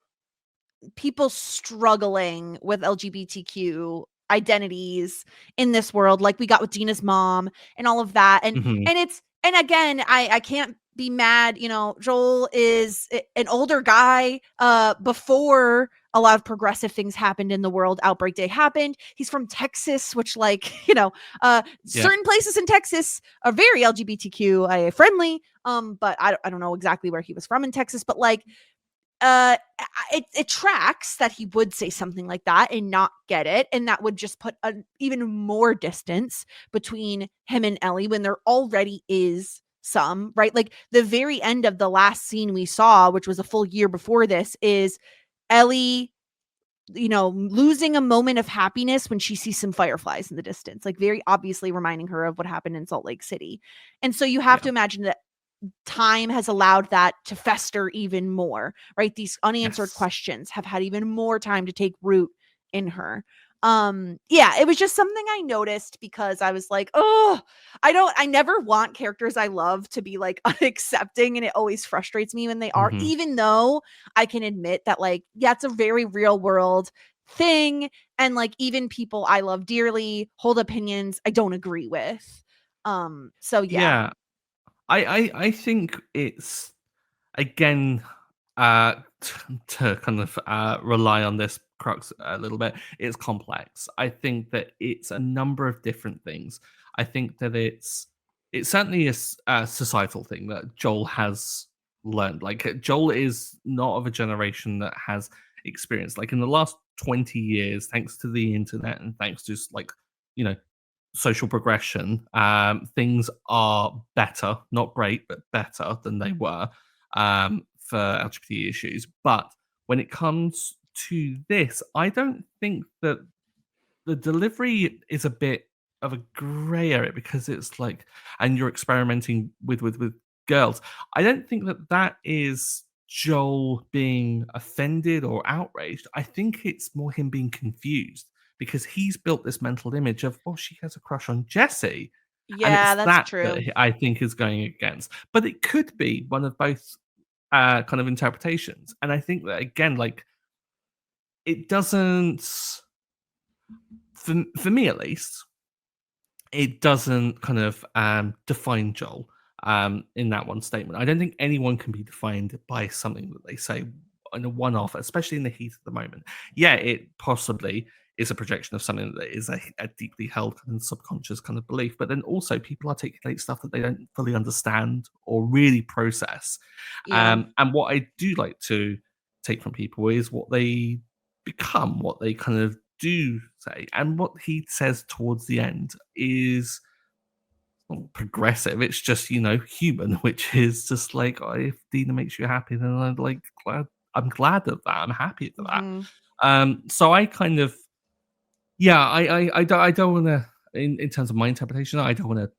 people struggling with LGBTQ identities in this world, like we got with Dina's mom and all of that. Mhm. And again, I can't be mad, Joel is an older guy before a lot of progressive things happened in the world. Outbreak Day happened. He's from Texas, which like, Yeah. certain places in Texas are very LGBTQ friendly. But I don't know exactly where he was from in Texas, but like it tracks that he would say something like that and not get it, and that would just put even more distance between him and Ellie when there already is some, right? Like the very end of the last scene we saw, which was a full year before this, is Ellie losing a moment of happiness when she sees some fireflies in the distance, like very obviously reminding her of what happened in Salt Lake City. And so you have Yeah. to imagine that time has allowed that to fester even more, right? These unanswered Yes. questions have had even more time to take root in her. Yeah, it was just something I noticed because I was like, oh, I never want characters I love to be like unaccepting, and it always frustrates me when they are, Mhm. even though I can admit that like, yeah, it's a very real world thing, and like even people I love dearly hold opinions I don't agree with. So yeah. Yeah. I think it's again to kind of rely on this crux a little bit. It's complex. I think that it's a number of different things. I think that it's certainly a societal thing that Joel has learned. Like Joel is not of a generation that has experienced like in the last 20 years, thanks to the internet and thanks to like you know social progression, things are better, not great, but better than they were for LGBT issues. But when it comes to this, I don't think that the delivery is a bit of a gray area because it's like, and you're experimenting with girls. I don't think that that is Joel being offended or outraged. I think it's more him being confused because he's built this mental image of, well, she has a crush on Jesse. And Yeah, it's that's that that true. I think is going against. But it could be one of both kind of interpretations. And I think that, again, like, it doesn't, for me at least, it doesn't kind of define Joel in that one statement. I don't think anyone can be defined by something that they say in a one-off, especially in the heat of the moment. Yeah, it possibly is a projection of something that is a deeply held kind of subconscious kind of belief, but then also people articulate stuff that they don't fully understand or really process. Yeah. And what I do like to take from people is what they become, what they kind of do say. And what he says towards the end is not progressive. It's just, human, which is just like, oh, if Dina makes you happy, then I'm glad of that. I'm happy for that. So I kind of, I don't want to, in terms of my interpretation, I don't want to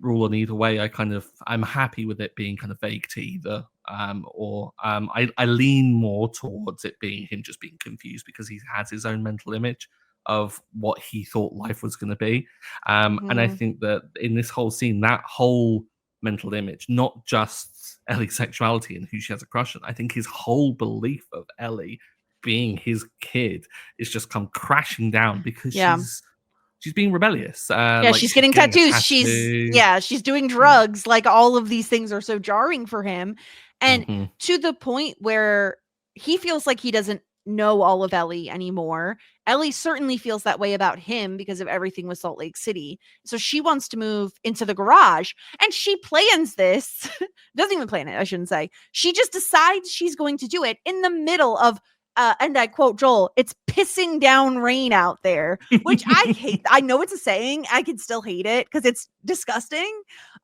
rule on either way. I'm happy with it being kind of vague to either. I lean more towards it being him just being confused because he has his own mental image of what he thought life was going to be. And I think that in this whole scene, that whole mental image, not just Ellie's sexuality and who she has a crush on, I think his whole belief of Ellie being his kid is just come crashing down because she's being rebellious. She's getting tattoos. She's doing drugs. Like, all of these things are so jarring for him. And to the point where he feels like he doesn't know all of Ellie anymore. Ellie certainly feels that way about him because of everything with Salt Lake City. So she wants to move into the garage, and she plans this. Doesn't even plan it, I shouldn't say. She just decides she's going to do it in the middle of and I quote Joel, "It's pissing down rain out there," which I hate. I know it's a saying. I can still hate it because it's disgusting.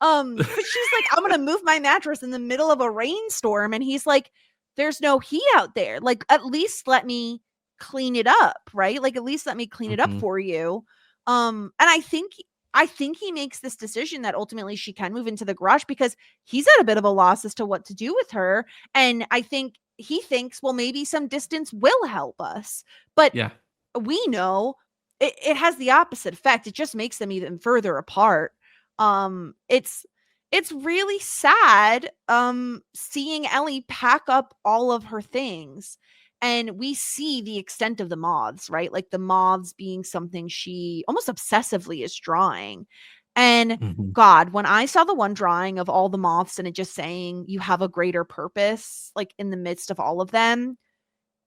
But she's like, "I'm going to move my mattress in the middle of a rainstorm." And he's like, "There's no heat out there. Like, at least let me clean it up, right? Like, at least let me clean it up for you." And I think he makes this decision that ultimately she can move into the garage because he's at a bit of a loss as to what to do with her. And I think he thinks, well, maybe some distance will help us. But we know it has the opposite effect. It just makes them even further apart. It's really sad seeing Ellie pack up all of her things. And we see the extent of the moths, right? Like, the moths being something she almost obsessively is drawing. And God, when I saw the one drawing of all the moths and it just saying you have a greater purpose, like, in the midst of all of them,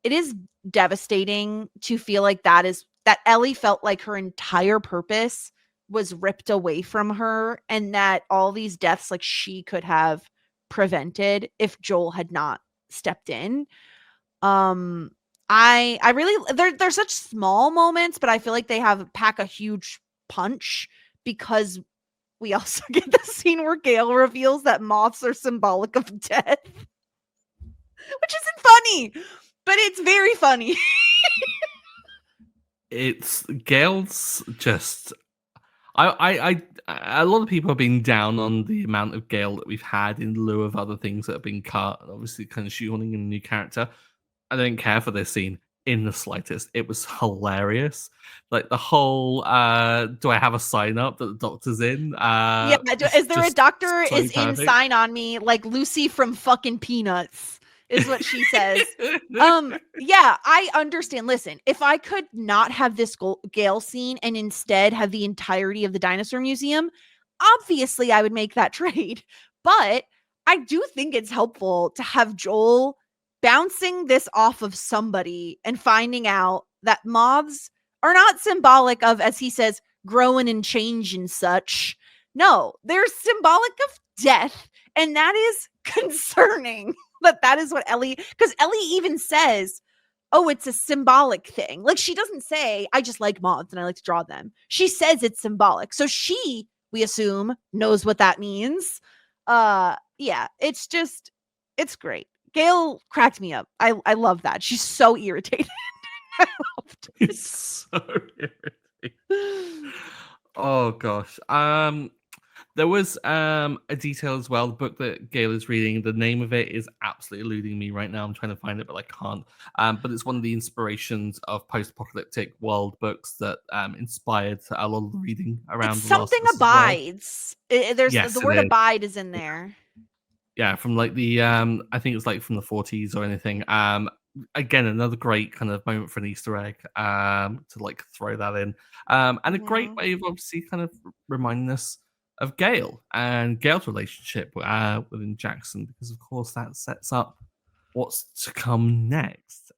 it is devastating to feel like that Ellie felt like her entire purpose was ripped away from her, and that all these deaths, like, she could have prevented if Joel had not stepped in. I really, they're such small moments, but I feel like they pack a huge punch because we also get the scene where Gale reveals that moths are symbolic of death, which isn't funny, but it's very funny. It's Gale's just. A lot of people have been down on the amount of Gale that we've had in lieu of other things that have been cut, and obviously kind of shoehorning in a new character. I don't care for this scene in the slightest. It was hilarious. Like, the whole do I have a sign up that the doctor's in? Is there a doctor so is in sign on me, like Lucy from fucking Peanuts is what she says. I understand. Listen, if I could not have this Gale scene and instead have the entirety of the dinosaur museum, obviously I would make that trade. But I do think it's helpful to have Joel bouncing this off of somebody and finding out that moths are not symbolic of, as he says, growing and change and such. No, they're symbolic of death. And that is concerning. That is what Ellie, because Ellie even says, oh, it's a symbolic thing. Like, she doesn't say, I just like moths and I like to draw them. She says it's symbolic. So she, we assume, knows what that means. It's great. Gale cracked me up. I love that. She's so irritated. I loved it. It's so irritating. Oh gosh. There was a detail as well. The book that Gale is reading, the name of it is absolutely eluding me right now. I'm trying to find it, but I can't. But it's one of the inspirations of post-apocalyptic world books that inspired a lot of the reading around. It's something abides. Well. The word abide is in there. Yeah, from like the I think it's like from the 40s or anything. Again, another great kind of moment for an Easter egg to like throw that in. And a great way of obviously kind of reminding us of Gale and Gale's relationship within Jackson, because of course that sets up what's to come next.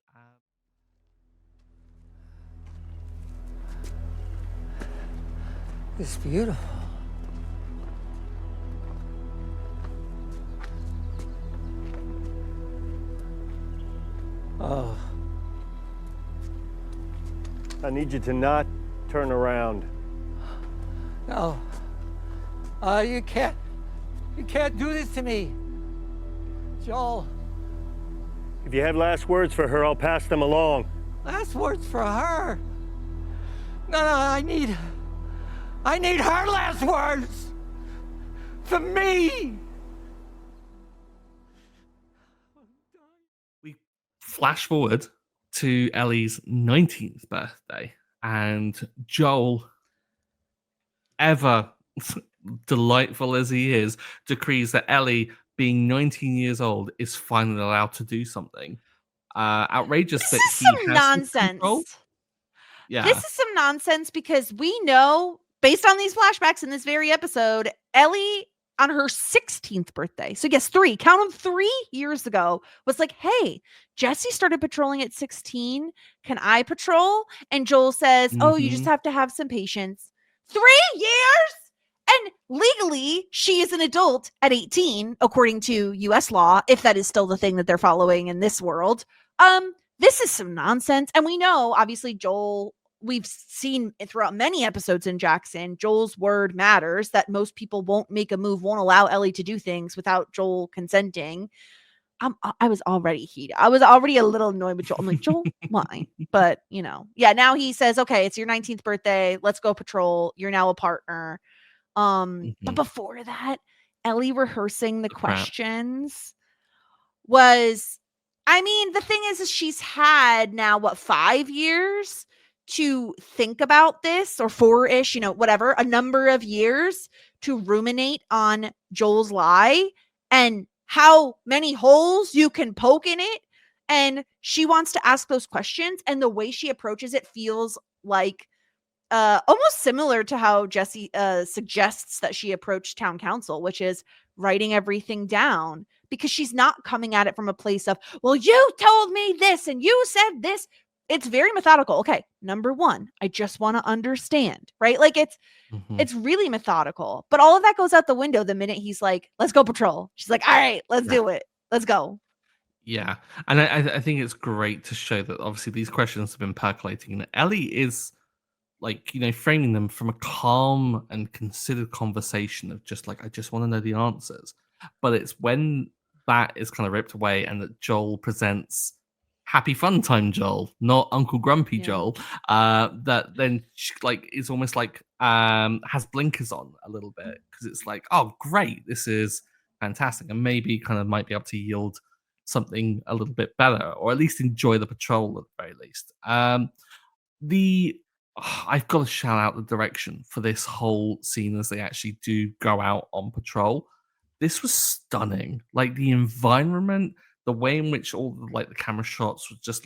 It's beautiful. I need you to not turn around. No. You can't do this to me. Joel, If you have last words for her, I'll pass them along. last words for her. No, I need her last words. For me. We flash forward to Ellie's 19th birthday, and Joel, ever delightful as he is, decrees that Ellie, being 19 years old, is finally allowed to do something. Outrageous This that is he some has this control. nonsense. Yeah. This is some nonsense because we know, based on these flashbacks in this very episode, Ellie on her 16th birthday, so yes, count them 3 years ago, was like, hey, Jesse started patrolling at 16. Can I patrol? And Joel says, oh, you just Mhm. have to have some patience. 3 years? And legally, she is an adult at 18, according to US law, if that is still the thing that they're following in this world. This is some nonsense. And we know, obviously, Joel, we've seen throughout many episodes in Jackson, Joel's word matters, that most people won't make a move, won't allow Ellie to do things without Joel consenting. I was already heated. I was already a little annoyed with Joel. I'm like, Joel, why? But, yeah, now he says, okay, it's your 19th birthday. Let's go patrol. You're now a partner. But before that, Ellie rehearsing the Crap. questions was, I mean, the thing is she's had now 5 years to think about this, or 4-ish, whatever, a number of years to ruminate on Joel's lie and how many holes you can poke in it. And she wants to ask those questions, and the way she approaches it feels like almost similar to how Jesse suggests that she approach town council, which is writing everything down, because she's not coming at it from a place of, well, you told me this and you said this. It's very methodical. Okay, number one, I just want to understand, right? Like it's really methodical, but all of that goes out the window the minute he's like, let's go patrol. She's like, all right, let's do it. Let's go. Yeah, and I think it's great to show that obviously these questions have been percolating, and Ellie is framing them from a calm and considered conversation of just like, I just want to know the answers. But it's when that is kind of ripped away and that Joel presents happy fun time Joel, not Uncle Grumpy Joel, that then she, is almost like has blinkers on a little bit, because it's like, oh great, this is fantastic, and maybe kind of might be able to yield something a little bit better, or at least enjoy the patrol at the very least. I've got to shout out the direction for this whole scene as they actually do go out on patrol. This was stunning. Like the environment, the way in which all the camera shots were just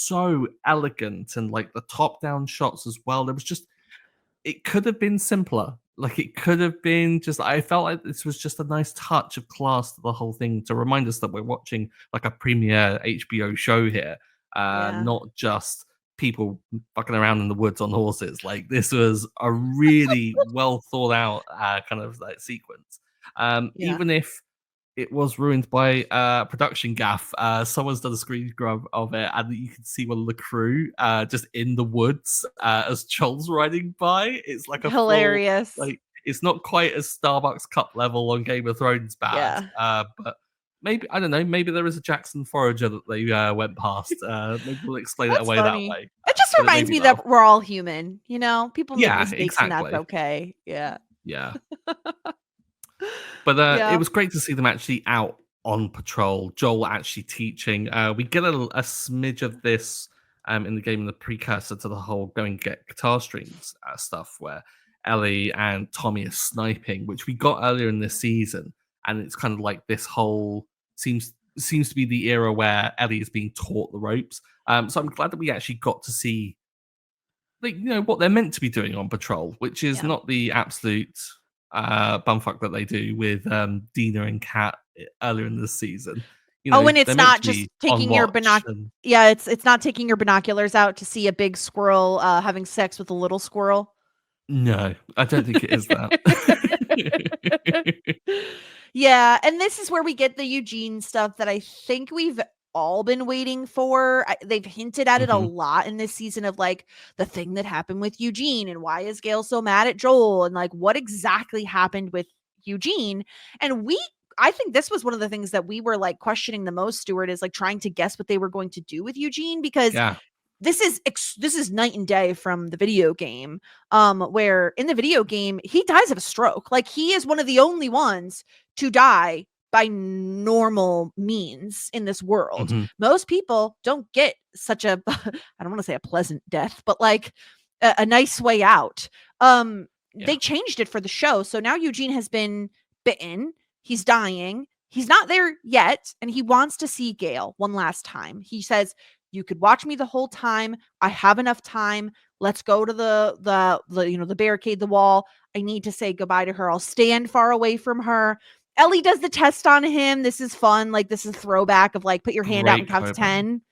so elegant, and like the top down shots as well. There was just, it could have been simpler. Like it could have been just, I felt like this was just a nice touch of class to the whole thing, to remind us that we're watching like a premiere HBO show here, not just people fucking around in the woods on horses. Like this was a really well thought out kind of like sequence. Even if it was ruined by production gaff, someone's done a screen grab of it, and you can see one of the crew just in the woods as Joel's riding by. It's like a hilarious full, it's not quite as Starbucks cup level on Game of Thrones bad, but maybe, I don't know, maybe there is a Jackson forager that they went past. Maybe we'll explain it away funny. that way. It just reminds me that we're all human, people make mistakes, exactly. and that's okay. Yeah. But it was great to see them actually out on patrol, Joel actually teaching. We get a smidge of this in the game, in the precursor to the whole go and get guitar strings stuff, where Ellie and Tommy are sniping, which we got earlier in this season. And it's kind of like this whole seems to be the era where Ellie is being taught the ropes. So I'm glad that we actually got to see what they're meant to be doing on patrol, which is not the absolute bumfuck that they do with Dina and Kat earlier in this season. And it's not just taking your it's not taking your binoculars out to see a big squirrel having sex with a little squirrel. No, I don't think it is that. Yeah, and this is where we get the Eugene stuff that I think we've all been waiting for. They've hinted at it a Mhm. lot in this season of like the thing that happened with Eugene and why is Gail so mad at Joel and like what exactly happened with Eugene. And I think this was one of the things that we were like questioning the most, Stuart, is like trying to guess what they were going to do with Eugene, because Yeah. this is night and day from the video game, where in the video game he dies of a stroke. Like he is one of the only ones to die by normal means in this world. Mhm. Most people don't get such a I don't want to say a pleasant death, but like a nice way out. Yeah. They changed it for the show, so now Eugene has been bitten. He's dying. He's not there yet, and he wants to see Gail one last time. He says, "You could watch me the whole time. I have enough time. Let's go to the barricade, the wall. I need to say goodbye to her. I'll stand far away from her." Ellie does the test on him. This is fun. Like this is throwback of like put your hand out and Great count to callback. 10.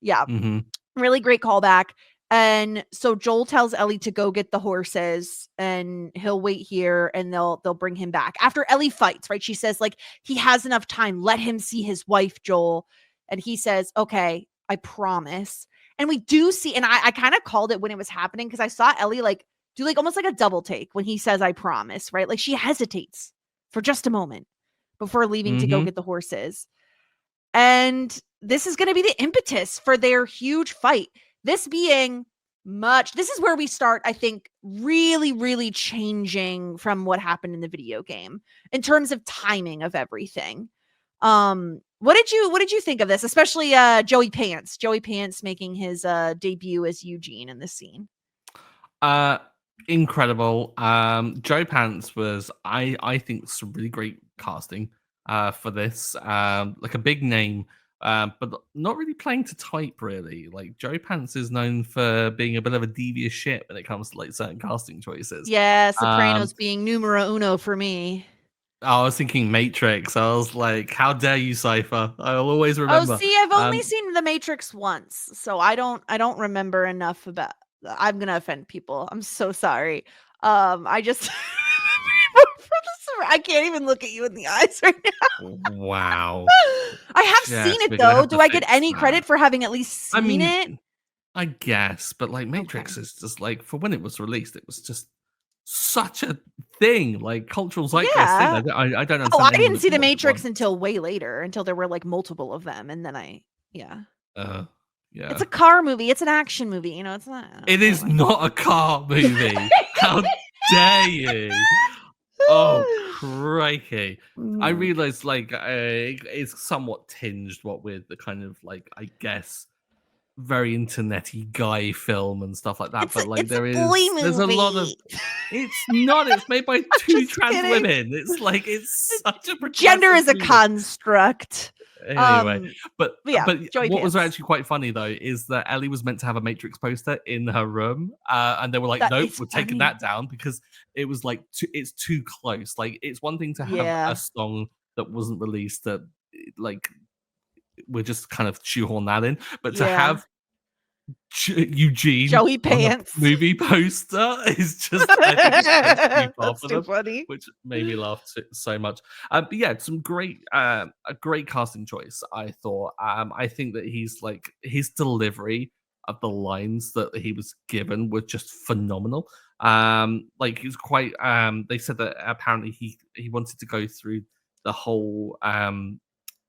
Yeah, Mhm. really great callback. And so Joel tells Ellie to go get the horses and he'll wait here and they'll bring him back. After Ellie fights, right? She says like he has enough time. Let him see his wife, Joel. And he says, "Okay, I promise." And we do see, and I kind of called it when it was happening because I saw Ellie like do like almost like a double take when he says, "I promise," right? Like she hesitates for just a moment before leaving to go Mhm. get the horses. And this is going to be the impetus for their huge fight. This being this is where we start, I think, really, really changing from what happened in the video game in terms of timing of everything. What did you think of this? Especially Joey Pants making his debut as Eugene in this scene. Uh, Incredible. Joe Pants was, I think, some really great casting for this. Like a big name, but not really playing to type. Really, like Joe Pants is known for being a bit of a devious shit when it comes to like certain casting choices. Yeah, Um, Sopranos being numero uno for me. I was thinking Matrix. I was like, how dare you, Cypher? I'll always Oh, remember. see, I've only seen The Matrix once, so I don't remember enough about. I'm gonna offend people. I'm so sorry. I just I can't even look at you in the eyes right now. Wow. I have Yes, seen it we're gonna though. have to Do I get fix any that. credit for having at least I seen mean, it? I guess, but like Okay. Matrix is just like for when it was released, it was just such a thing, like cultural zeitgeist thing. Yeah. I don't Oh, understand I anyone didn't that see The didn't watch it Matrix once. until way later, until there were like multiple of them, and then yeah. Uh, yeah, It's a car movie. It's an action movie. You know, it's not. it is Anyway. not a car movie. How dare you? Oh crikey! I Mm. realized like it's somewhat tinged what with the kind of like I guess very internety guy film and stuff like that. But like It's a boy there's a lot of movie. it's not. It's made by two Just trans kidding. women. It's like it's such a Gender progressive is a movie. construct. Anyway, but yeah, Joey what was Pants. actually quite funny though is that Ellie was meant to have a Matrix poster in her room, and they were like, That "Nope, is we're taking funny. that down because it was like it's too close. Like it's one thing to have Yeah. a song that wasn't released that like we're just kind of shoehorn that in, but to Yeah. have Eugene Joey on a Pants. movie poster is just I think it's too far That's for too them, funny. which made me laugh so much. But yeah, some great a great casting choice. I thought. I think that he's like his delivery of the lines that he was given were just phenomenal. Like he's quite. They said that apparently he wanted to go through the whole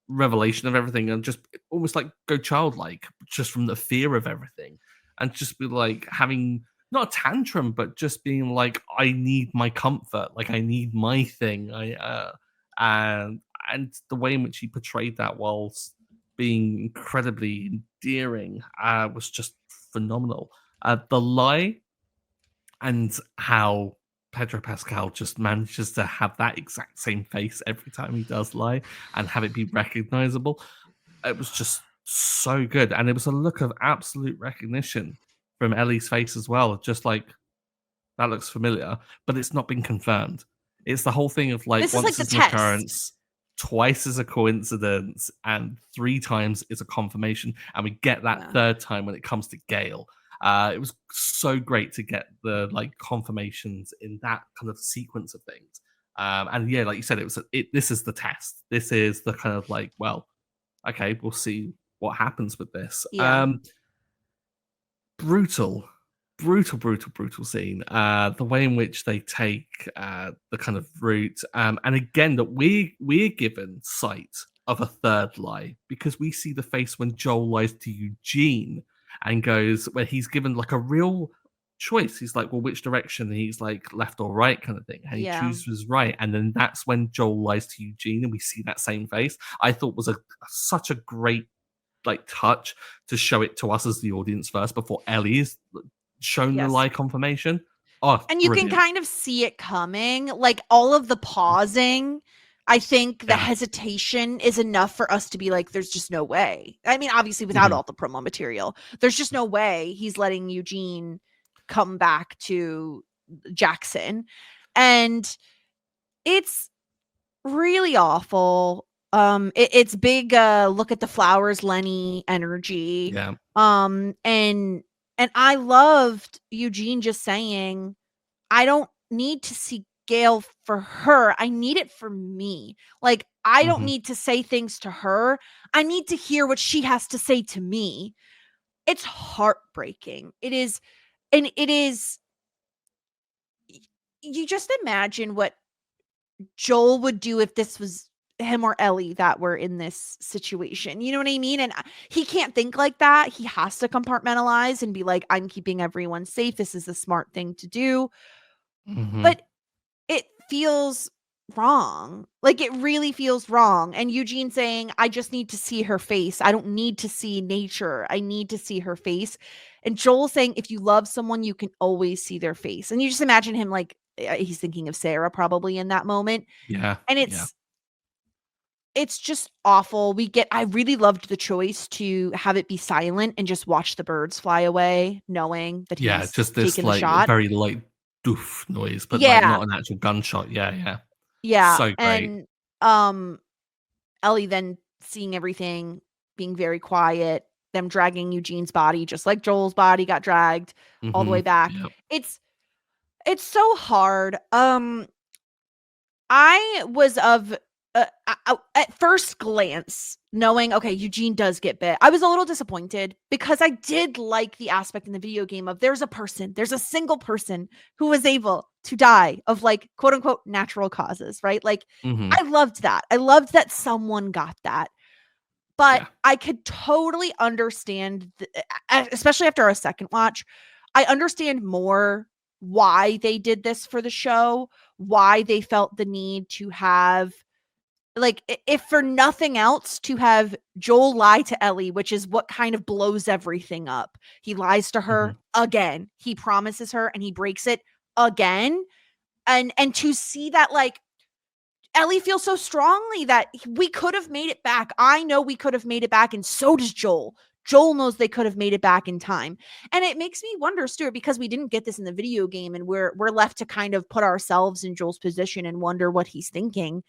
revelation of everything and just almost like go childlike just from the fear of everything and just be like having not a tantrum but just being like I need my comfort, like I need my thing. And the way in which he portrayed that whilst being incredibly endearing was just phenomenal. The lie and how Pedro Pascal just manages to have that exact same face every time he does lie and have it be recognizable. It was just so good. And it was a look of absolute recognition from Ellie's face as well. Just like, that looks familiar, but it's not been confirmed. It's the whole thing of like, This is once like the is an test. occurrence, twice is a coincidence, and 3 times is a confirmation. And we get that Yeah. third time when it comes to Gale. It was so great to get the like confirmations in that kind of sequence of things. And yeah, like you said, this is the test. This is the kind of like, well, okay, we'll see what happens with this. Yeah. Brutal, brutal scene. The way in which they take the kind of route, and again that we're given sight of a third lie because we see the face when Joel lies to Eugene and goes where he's given like a real choice. He's like, well, which direction? And he's like left or right kind of thing, and he Yeah. chooses right, and then that's when Joel lies to Eugene, and we see that same face. I thought was such a great like touch to show it to us as the audience first before Ellie is shown the Yes. lie confirmation. Oh, And you brilliant. can kind of see it coming, like all of the pausing. I think the Yeah. hesitation is enough for us to be like, there's just no way. I mean, obviously, without all the promo material, there's just no way he's letting Eugene come back to Jackson. And it's really awful. It's big look at the flowers, Lenny energy. Yeah. And I loved Eugene just saying, I don't need to see Gail for her. I need it for me. Like, I don't need to say things to her. I need to hear what she has to say to me. It's heartbreaking. It is. And it is. You just imagine what Joel would do if this was him or Ellie that were in this situation. You know what I mean? And he can't think like that. He has to compartmentalize and be like, I'm keeping everyone safe. This is the smart thing to do. But it feels wrong. Like, it really feels wrong. And Eugene saying, I just need to see her face. I don't need to see nature. I need to see her face. And Joel saying, if you love someone, you can always see their face. And you just imagine him like, he's thinking of Sarah probably in that moment. Yeah. And it's just awful. I really loved the choice to have it be silent and just watch the birds fly away, knowing that he's Just this taken the like shot. very like doof noise, but like not an actual gunshot. Yeah. So great. And Ellie then seeing everything, being very quiet, them dragging Eugene's body, just like Joel's body got dragged all the way back. Yep. It's so hard. I was at first glance knowing, okay, Eugene does get bit. I was a little disappointed because I did like the aspect in the video game of there's a single person who was able to die of like quote unquote natural causes, right? Like I loved that. I loved that someone got that. But I could totally understand, especially after a second watch, I understand more why they did this for the show, why they felt the need to have, like, if for nothing else, to have Joel lie to Ellie, which is what kind of blows everything up. He lies to her again. He promises her and he breaks it again. And to see that, like, Ellie feels so strongly that we could have made it back. I know we could have made it back, and so does Joel. Joel knows they could have made it back in time. And it makes me wonder, Stuart, because we didn't get this in the video game and we're left to kind of put ourselves in Joel's position and wonder what he's thinking.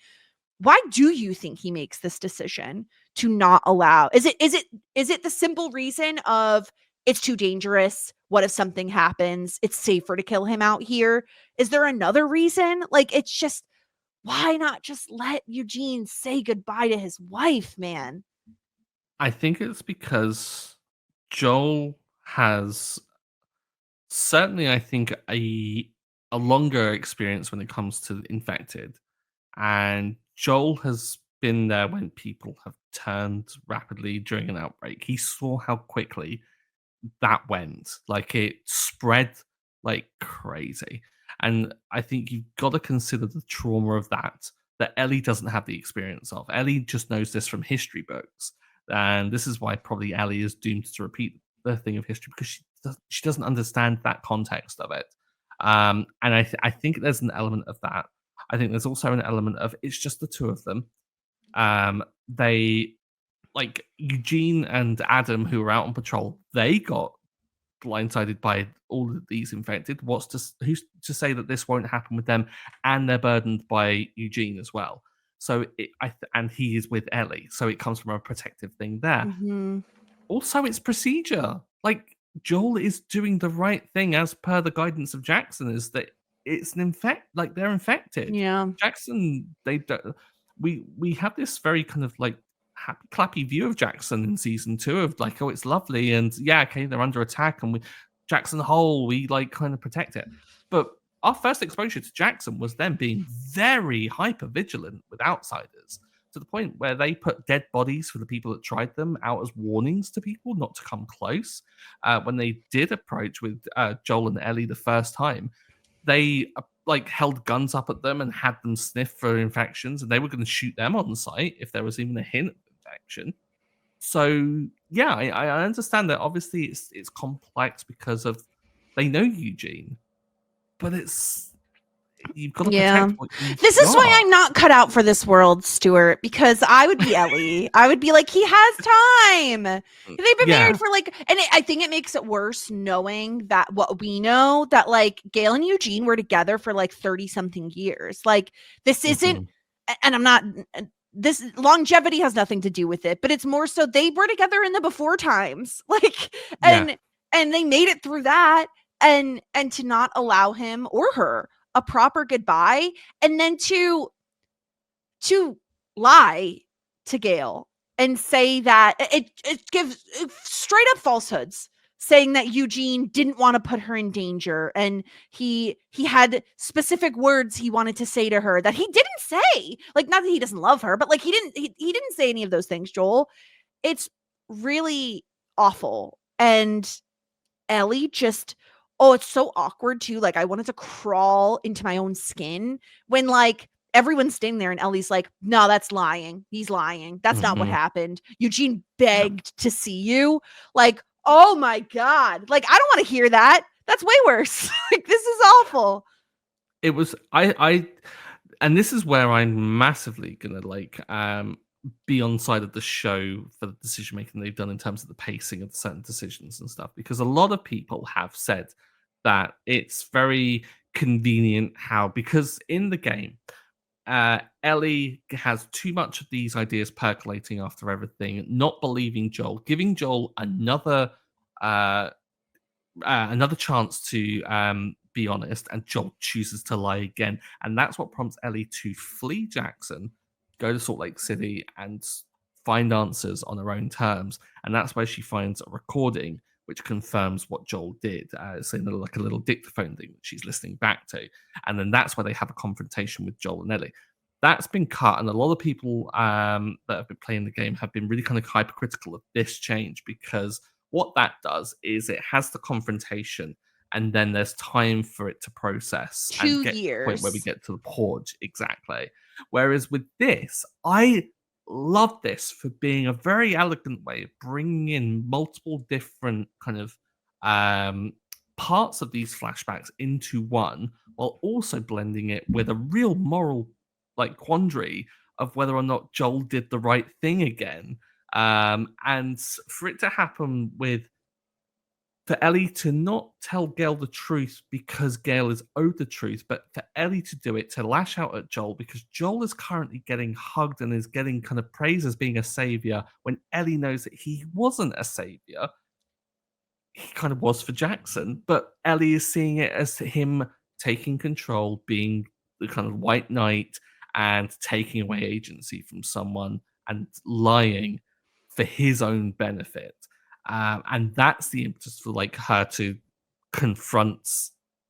Why do you think he makes this decision to not allow? Is it the simple reason of it's too dangerous? What if something happens? It's safer to kill him out here. Is there another reason? Like, it's just, why not just let Eugene say goodbye to his wife, man? I think it's because Joel has certainly, I think, a longer experience when it comes to infected. And Joel has been there when people have turned rapidly during an outbreak. He saw how quickly that went. Like, it spread like crazy. And I think you've got to consider the trauma of that Ellie doesn't have the experience of. Ellie just knows this from history books. And this is why probably Ellie is doomed to repeat the thing of history, because she doesn't understand that context of it. And I think there's an element of that. I think there's also an element of it's just the two of them. They, like Eugene and Adam, who were out on patrol, they got blindsided by all of these infected. Who's to say that this won't happen with them? And they're burdened by Eugene as well. So and he is with Ellie, so it comes from a protective thing there. Also, it's procedure. Like, Joel is doing the right thing as per the guidance of Jackson. Is that it's an like they're infected. Yeah. Jackson, they don't. We have this very kind of like happy clappy view of Jackson in season 2 of like, oh, it's lovely, and yeah, okay, they're under attack, and we Jackson Hole, we like kind of protect it. But our first exposure to Jackson was them being very hyper vigilant with outsiders, to the point where they put dead bodies for the people that tried them out as warnings to people not to come close. When they did approach with Joel and Ellie the first time, they like held guns up at them and had them sniff for infections, and they were going to shoot them on site if there was even a hint of infection. So yeah, I understand that obviously it's complex because of they know Eugene, but you've got to Yeah. protect what you've This is why got. I'm not cut out for this world, Stuart, because I would be Ellie. I would be like, he has time. They've been Yeah. married for like, and I think it makes it worse knowing that what we know, that like Gail and Eugene were together for like 30 something years. Like this isn't, and I'm not, this longevity has nothing to do with it, but it's more so they were together in the before times. Like, and they made it through that, and to not allow him or her a proper goodbye, and then to lie to Gail and say that it gives straight up falsehoods, saying that Eugene didn't want to put her in danger, and he had specific words he wanted to say to her that he didn't say. Like, not that he doesn't love her, but like he didn't say any of those things, Joel. It's really awful. And Ellie just, oh, it's so awkward too. Like, I wanted to crawl into my own skin when like everyone's standing there and Ellie's like, no, that's lying. He's lying. That's not what happened. Eugene begged to see you. Like, oh my God. Like, I don't want to hear that. That's way worse. Like, this is awful. It was and this is where I'm massively gonna like be on side of the show for the decision making they've done in terms of the pacing of certain decisions and stuff, because a lot of people have said that it's very convenient how, because in the game Ellie has too much of these ideas percolating after everything, not believing Joel, giving Joel another chance to be honest, and Joel chooses to lie again, and that's what prompts Ellie to flee Jackson, go to Salt Lake City, and find answers on her own terms. And that's where she finds a recording which confirms what Joel did. It's like a little dictaphone thing that she's listening back to, and then that's where they have a confrontation with Joel and Ellie. That's been cut, and a lot of people that have been playing the game have been really kind of hypercritical of this change, because what that does is it has the confrontation, and then there's time for it to process 2 and get to the point where we years. get to the Porch. Exactly. Whereas with this, I love this for being a very elegant way of bringing in multiple different kind of parts of these flashbacks into one, while also blending it with a real moral like quandary of whether or not Joel did the right thing again. And for it to happen for Ellie to not tell Gail the truth because Gail is owed the truth, but for Ellie to do it, to lash out at Joel because Joel is currently getting hugged and is getting kind of praised as being a savior, when Ellie knows that he wasn't a savior. He kind of was for Jackson, but Ellie is seeing it as him taking control, being the kind of white knight and taking away agency from someone and lying for his own benefit. And that's the impetus for like her to confront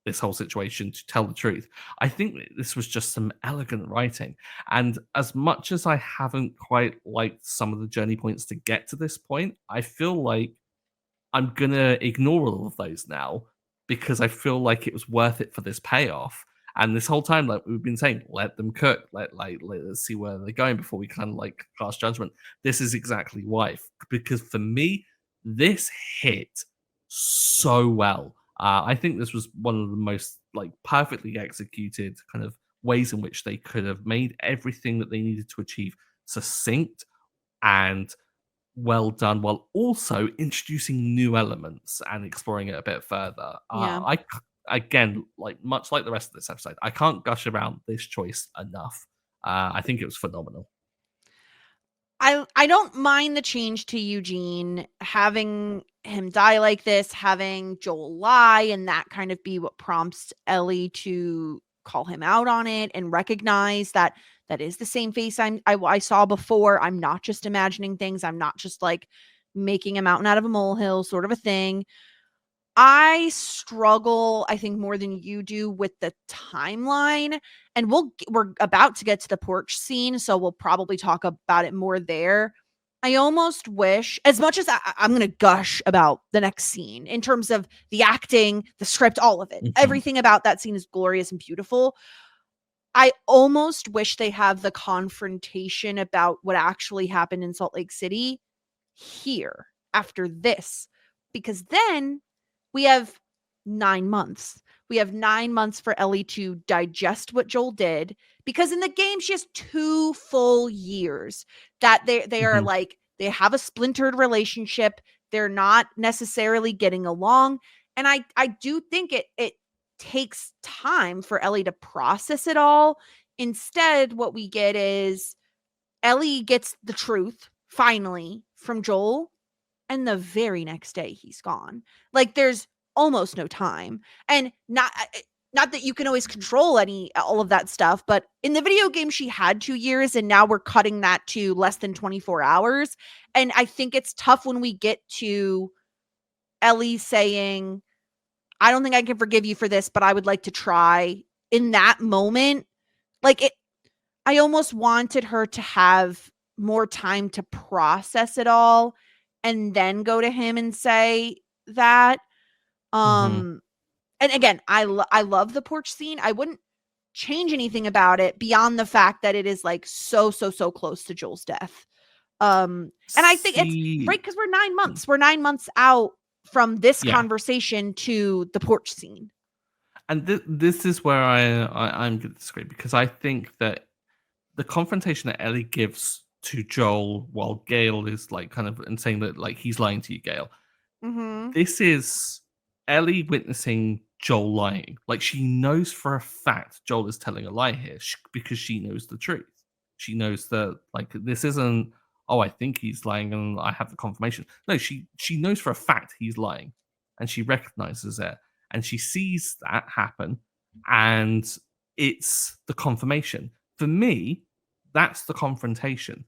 this whole situation, to tell the truth. I think that this was just some elegant writing. And as much as I haven't quite liked some of the journey points to get to this point, I feel like I'm going to ignore all of those now, because I feel like it was worth it for this payoff. And this whole time, like we've been saying, let them cook. Let's see where they're going before we kind of like cast judgment. This is exactly why. Because for me, this hit so well. I think this was one of the most like perfectly executed kind of ways in which they could have made everything that they needed to achieve succinct and well done, while also introducing new elements and exploring it a bit further. Yeah. Again, like much like the rest of this episode, I can't gush around this choice enough. I think it was phenomenal. I don't mind the change to Eugene, having him die like this, having Joel lie, and that kind of be what prompts Ellie to call him out on it and recognize that that is the same face I saw before. I'm not just imagining things. I'm not just like making a mountain out of a molehill sort of a thing. I struggle, I think, more than you do with the timeline. And we're about to get to the porch scene, so we'll probably talk about it more there. I almost wish, as much as I'm going to gush about the next scene in terms of the acting, the script, all of it, everything about that scene is glorious and beautiful. I almost wish they have the confrontation about what actually happened in Salt Lake City here after this, because then we have 9 months. We have 9 months for Ellie to digest what Joel did, because in the game she has 2 full years that they are like, they have a splintered relationship. They're not necessarily getting along. And I do think it takes time for Ellie to process it all. Instead, what we get is Ellie gets the truth finally from Joel, and the very next day he's gone. Like, there's almost no time. And not that you can always control all of that stuff, but in the video game she had 2 years, and now we're cutting that to less than 24 hours. And I think it's tough when we get to Ellie saying, I don't think I can forgive you for this, but I would like to try. In that moment, I almost wanted her to have more time to process it all and then go to him and say that. And again, I love the porch scene. I wouldn't change anything about it beyond the fact that it is like so close to Joel's death. And I think it's right, because we're 9 months. We're 9 months out from this conversation to the porch scene. And this is where I'm going to disagree, because I think that the confrontation that Ellie gives to Joel while Gale is like kind of and saying that like he's lying to you, Gale. This is Ellie witnessing Joel lying. Like, she knows for a fact Joel is telling a lie here because she knows the truth. She knows that like this isn't, oh, I think he's lying and I have the confirmation. No, she knows for a fact he's lying, and she recognizes it, and she sees that happen, and it's the confirmation. For me, that's the confrontation.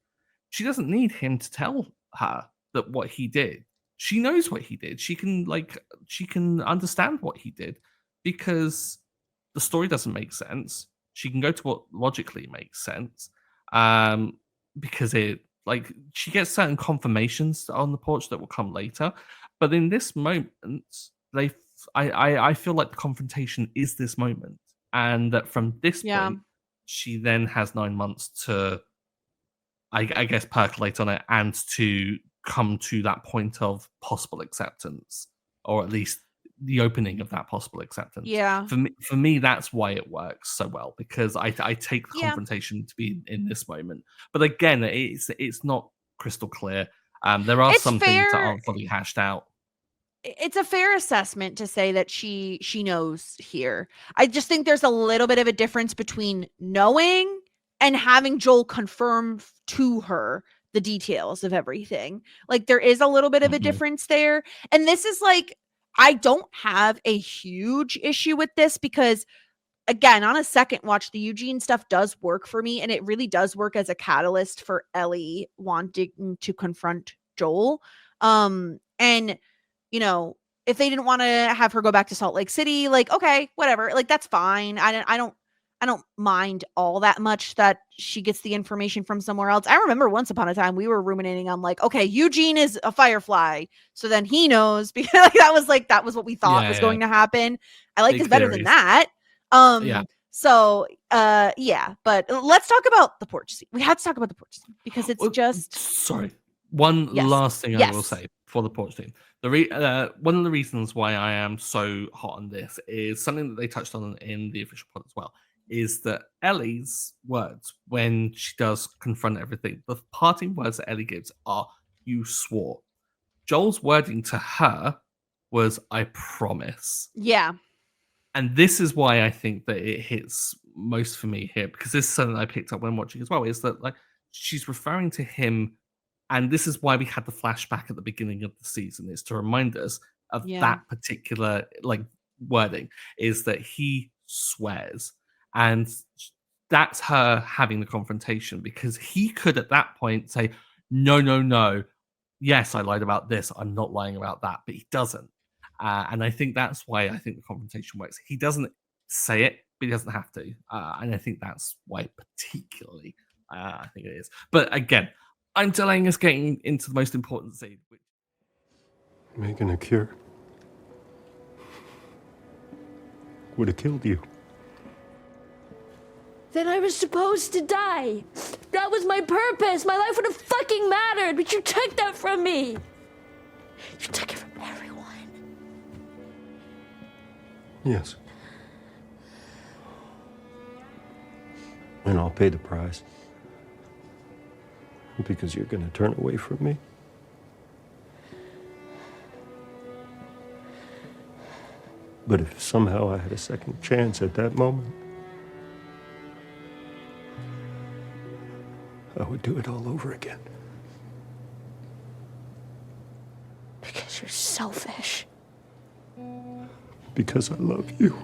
She doesn't need him to tell her that what he did. She knows what he did. She can understand what he did, because the story doesn't make sense. She can go to what logically makes sense, because it, like, she gets certain confirmations on the porch that will come later. But in this moment, I feel like the confrontation is this moment, and that from this point, she then has 9 months to, I guess, percolate on it and to come to that point of possible acceptance, or at least the opening of that possible acceptance. Yeah. For me, that's why it works so well, because I take the confrontation to be in this moment. But again, it's not crystal clear. There are some things that aren't fully hashed out. It's a fair assessment to say that she knows here. I just think there's a little bit of a difference between knowing and having Joel confirm to her the details of everything. Like, there is a little bit of a difference there. And this is like, I don't have a huge issue with this, because again, on a second watch, the Eugene stuff does work for me, and it really does work as a catalyst for Ellie wanting to confront Joel. And you know, if they didn't want to have her go back to Salt Lake City, like, okay, whatever, like, that's fine. I don't mind all that much that she gets the information from somewhere else. I remember once upon a time we were ruminating on like, okay, Eugene is a Firefly, so then he knows, because that was what we thought was going to happen. I like this better than that. So but let's talk about the porch scene. We have to talk about the porch scene, because it's just one last thing I will say for the porch scene. One of the reasons why I am so hot on this is something that they touched on in the official pod as well, is that Ellie's words when she does confront everything, the parting words that Ellie gives are, "You swore." Joel's wording to her was, "I promise." Yeah. And this is why I think that it hits most for me here, because this is something I picked up when watching as well, is that like she's referring to him, and this is why we had the flashback at the beginning of the season, is to remind us of that particular like wording, is that he swears. And that's her having the confrontation, because he could at that point say, no, no, no. Yes, I lied about this. I'm not lying about that. But he doesn't. And I think that's why I think the confrontation works. He doesn't say it, but he doesn't have to. And I think that's why particularly I think it is. But again, I'm delaying us getting into the most important scene. Making a cure would have killed you. Then I was supposed to die. That was my purpose. My life would have fucking mattered, but you took that from me. You took it from everyone. Yes. And I'll pay the price. Because you're going to turn away from me. But if somehow I had a second chance at that moment, I would do it all over again. Because you're selfish. Because I love you.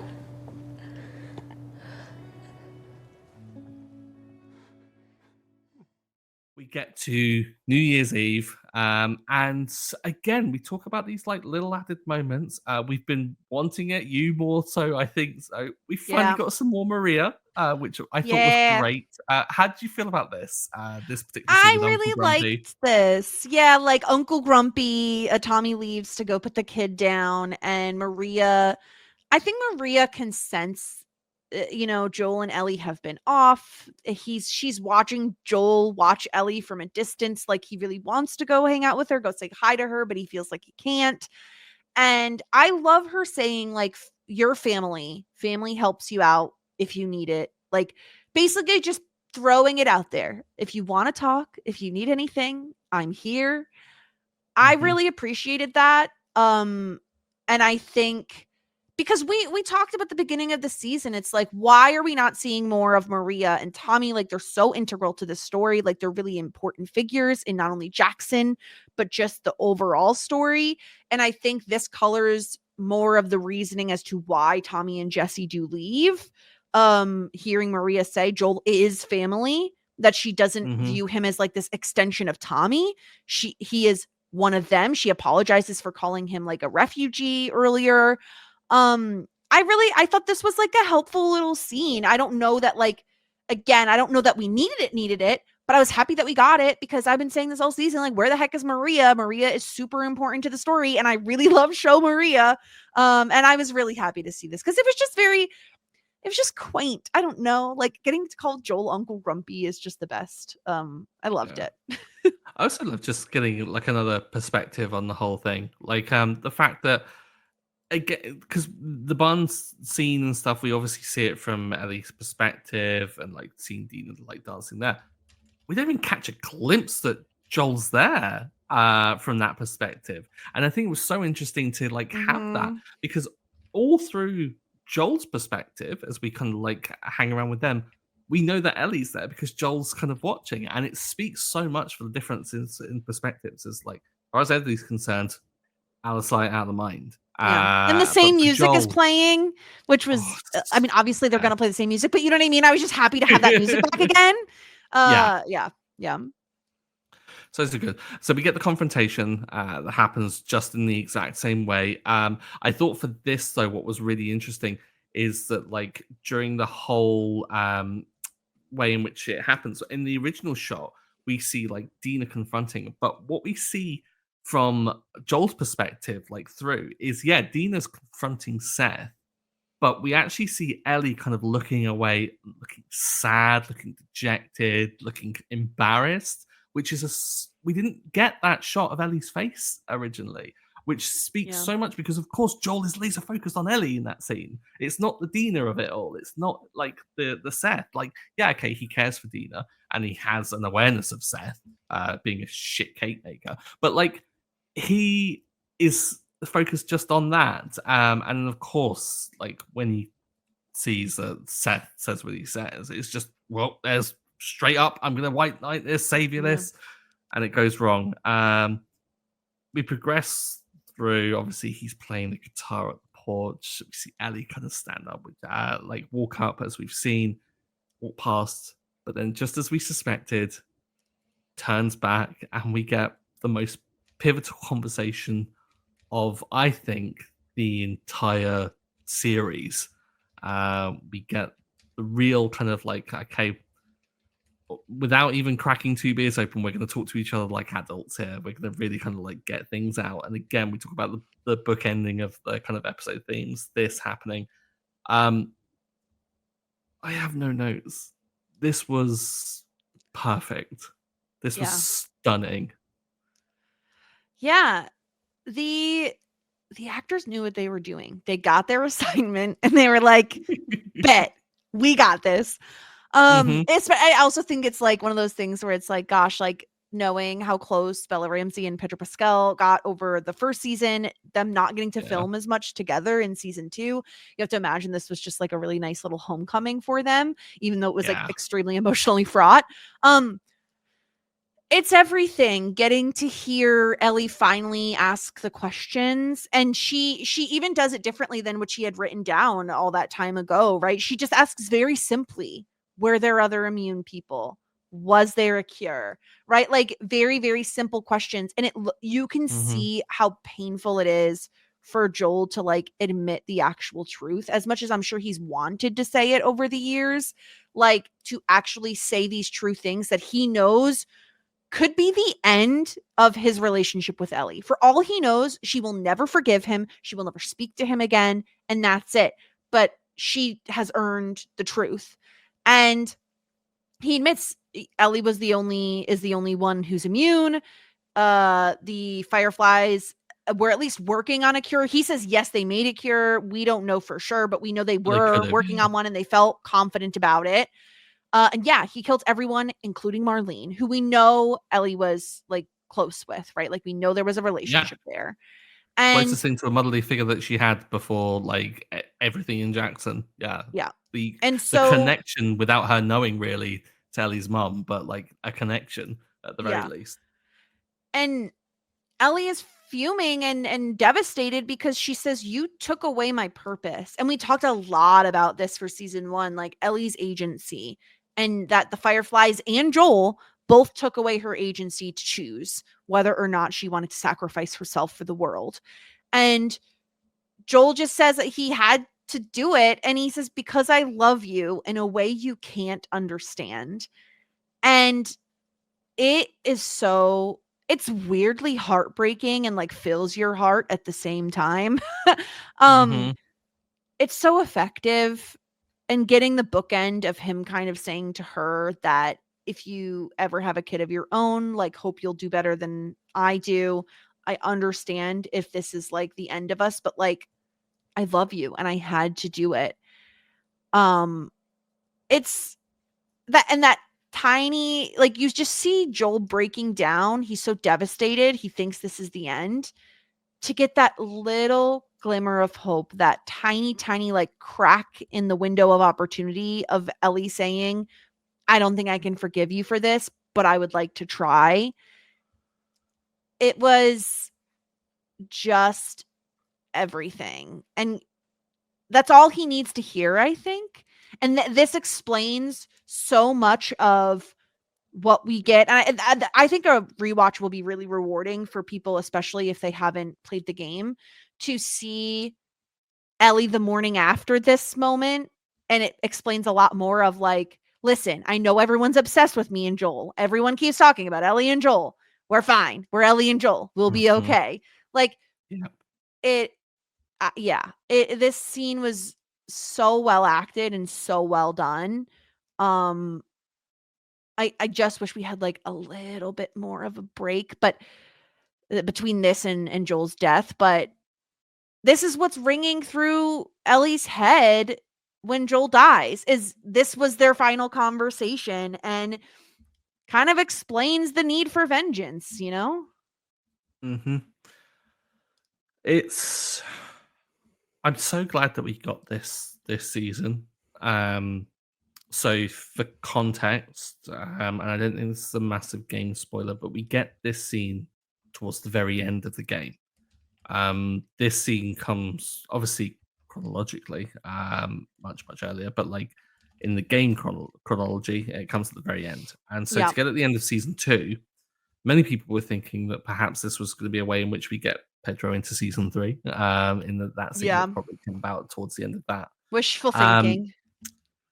We get to New Year's Eve, and again, we talk about these like little added moments. We've been wanting it, you more so, I think. So we finally got some more Maria, which I thought was great. How did you feel about this? This particular scene I with really Uncle Grumpy? liked this. Yeah, like Uncle Grumpy, Tommy leaves to go put the kid down, and Maria. I think Maria can sense, Joel and Ellie have been off. She's watching Joel watch Ellie from a distance, like he really wants to go hang out with her, go say hi to her, but he feels like he can't. And I love her saying, like, your family helps you out if you need it. Like, basically just throwing it out there. If you want to talk, if you need anything, I'm here. I really appreciated that. And I think, because we talked about the beginning of the season, it's like, why are we not seeing more of Maria and Tommy? Like, they're so integral to the story. Like, they're really important figures in not only Jackson, but just the overall story. And I think this colors more of the reasoning as to why Tommy and Jesse do leave. Hearing Maria say Joel is family, that she doesn't view him as like this extension of Tommy. He is one of them. She apologizes for calling him like a refugee earlier. I thought this was like a helpful little scene. I don't know that, like, again, I don't know that we needed it, but I was happy that we got it, because I've been saying this all season, like, where the heck is Maria? Maria is super important to the story, and I really love show Maria. And I was really happy to see this, because it was just quaint. I don't know, like, getting to call Joel Uncle Grumpy is just the best. I loved it. I also love just getting like another perspective on the whole thing. Like the fact that, again, because the barn scene and stuff, we obviously see it from Ellie's perspective, and like seeing Dina like dancing there. We don't even catch a glimpse that Joel's there from that perspective. And I think it was so interesting to like have that, because all through Joel's perspective, as we kind of like hang around with them, we know that Ellie's there because Joel's kind of watching, and it speaks so much for the differences in perspectives. As like, as far as Ellie's concerned, out of sight, out of the mind. Yeah. And the same music is playing, which was, I mean, obviously they're going to play the same music, but you know what I mean? I was just happy to have that music back again. Yeah. So it's good. So we get the confrontation that happens just in the exact same way. I thought for this, though, what was really interesting is that, like, during the whole way in which it happens, in the original shot, we see, like, Dina confronting, but what we see from Joel's perspective, like, through, is, Dina's confronting Seth, but we actually see Ellie kind of looking away, looking sad, looking dejected, looking embarrassed, which is we didn't get that shot of Ellie's face originally, which speaks so much, because of course Joel is laser focused on Ellie in that scene. It's not the Dina of it all. It's not like the Seth. Like, okay, he cares for Dina and he has an awareness of Seth being a shit cake maker, but like he is focused just on that. And of course, like when he sees that Seth says what he says, it's just, well, there's straight up, I'm gonna white knight this, save you this, and it goes wrong. We progress through. Obviously, he's playing the guitar at the porch. We see Ellie kind of stand up with like walk up as we've seen, walk past, but then just as we suspected, turns back and we get the most pivotal conversation of, I think, the entire series. We get the real kind of like, okay, without even cracking two beers open, we're going to talk to each other like adults here. We're going to really kind of like get things out. And again, we talk about the book ending of the kind of episode themes, this happening. I have no notes. This was perfect. This was stunning. Yeah. The actors knew what they were doing. They got their assignment and they were like, bet we got this. I also think it's like one of those things where it's like, gosh, like knowing how close Bella Ramsey and Pedro Pascal got over the first season, them not getting to film as much together in season 2, you have to imagine this was just like a really nice little homecoming for them, even though it was like extremely emotionally fraught. It's everything. Getting to hear Ellie finally ask the questions, and she even does it differently than what she had written down all that time ago, right? She just asks very simply, were there other immune people? Was there a cure? Right? Like very, very simple questions. And you can see how painful it is for Joel to like admit the actual truth, as much as I'm sure he's wanted to say it over the years, like to actually say these true things that he knows could be the end of his relationship with Ellie. For all he knows, she will never forgive him. She will never speak to him again. And that's it. But she has earned the truth. And he admits Ellie is the only one who's immune. The Fireflies were at least working on a cure. He says, yes, they made a cure. We don't know for sure, but we know they were working on one and they felt confident about it. And yeah, he killed everyone, including Marlene, who we know Ellie was like close with, right? Like we know there was a relationship there. And closest thing to a motherly figure that she had before, like everything in Jackson. Yeah. The connection without her knowing really to Ellie's mom, but like a connection at the very least. And Ellie is fuming and devastated because she says, you took away my purpose. And we talked a lot about this for season 1, like Ellie's agency, and that the Fireflies and Joel both took away her agency to choose whether or not she wanted to sacrifice herself for the world. And Joel just says that he had to do it. And he says, because I love you in a way you can't understand. And it is so, it's weirdly heartbreaking and like fills your heart at the same time. It's so effective. And getting the bookend of him kind of saying to her that if you ever have a kid of your own, like, hope you'll do better than I do. I understand if this is like the end of us, but like, I love you and I had to do it. It's that, and that tiny, like you just see Joel breaking down. He's so devastated. He thinks this is the end. To get that little glimmer of hope, that tiny like crack in the window of opportunity of Ellie saying, I don't think I can forgive you for this, but I would like to try. It was just everything. And that's all he needs to hear, I think. And this explains so much of what we get. And I think a rewatch will be really rewarding for people, especially if they haven't played the game, to see Ellie the morning after this moment. And it explains a lot more of like, listen, I know everyone's obsessed with me and Joel. Everyone keeps talking about Ellie and Joel. We're fine. We're Ellie and Joel. We'll be okay. Like this scene was so well acted and so well done. I just wish we had like a little bit more of a break, but between this and Joel's death, but this is what's ringing through Ellie's head when Joel dies, is this was their final conversation and kind of explains the need for vengeance, you know? I'm so glad that we got this season. So for context, and I don't think this is a massive game spoiler, but we get this scene towards the very end of the game. This scene comes obviously chronologically much earlier, but like in the game chronology, it comes at the very end. And so Yeah. to get at the end of season 2, many people were thinking that perhaps this was going to be a way in which we get Pedro into season 3. In that scene Yeah. will probably come about towards the end of that. Wishful Um, thinking.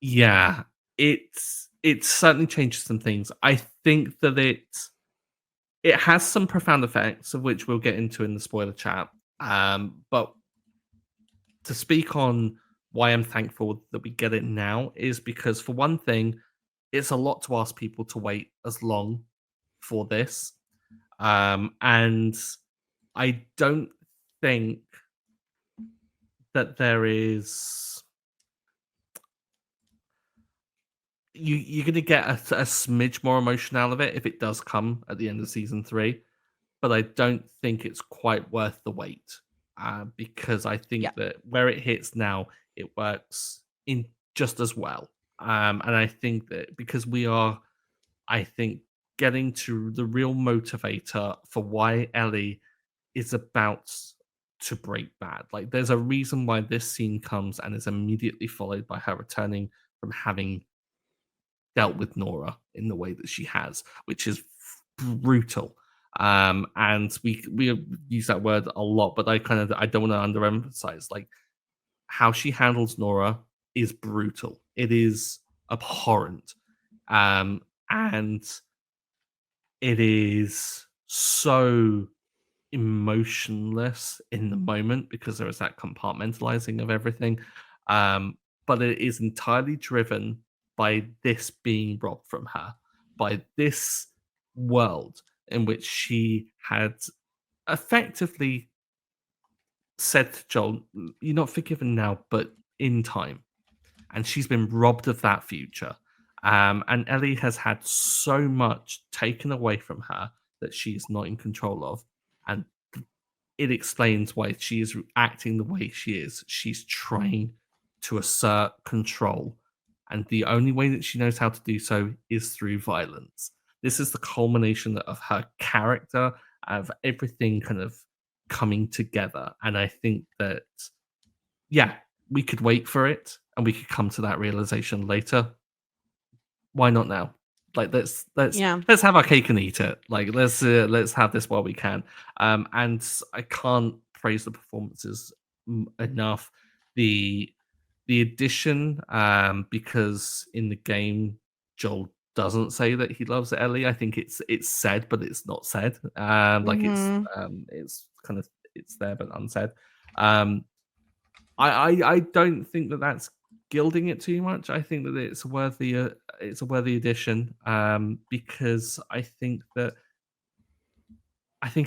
Yeah, it certainly changes some things. I think that it has some profound effects, of which we'll get into in the spoiler chat. But to speak on why I'm thankful that we get it now is because, for one thing, it's a lot to ask people to wait as long for this. And I don't think that there is. You're going to get a smidge more emotion out of it if it does come at the end of season 3, but I don't think it's quite worth the wait, because I think Yeah. that where it hits now, it works in just as well. And I think that because we are, I think, getting to the real motivator for why Ellie is about to break bad. Like, there's a reason why this scene comes and is immediately followed by her returning from having dealt with Nora in the way that she has, which is brutal. And we use that word a lot, but I don't want to underemphasize like how she handles Nora is brutal. It is abhorrent, and it is so emotionless in the moment because there is that compartmentalizing of everything. But it is entirely driven by this being robbed from her, by this world in which she had effectively said to Joel, "You're not forgiven now, but in time." And she's been robbed of that future. And Ellie has had so much taken away from her that she is not in control of. And it explains why she is acting the way she is. She's trying to assert control. And the only way that she knows how to do so is through violence. This is the culmination of her character, of everything kind of coming together. And I think that, yeah, we could wait for it and we could come to that realization later. Why not now? Like let's Yeah. have our cake and eat it. Like let's have this while we can. And I can't praise the performances enough. The addition, because in the game Joel doesn't say that he loves Ellie. I think it's said, but it's not said. Like it's kind of it's there but unsaid. I don't think that that's gilding it too much. I think that it's a worthy addition, because I think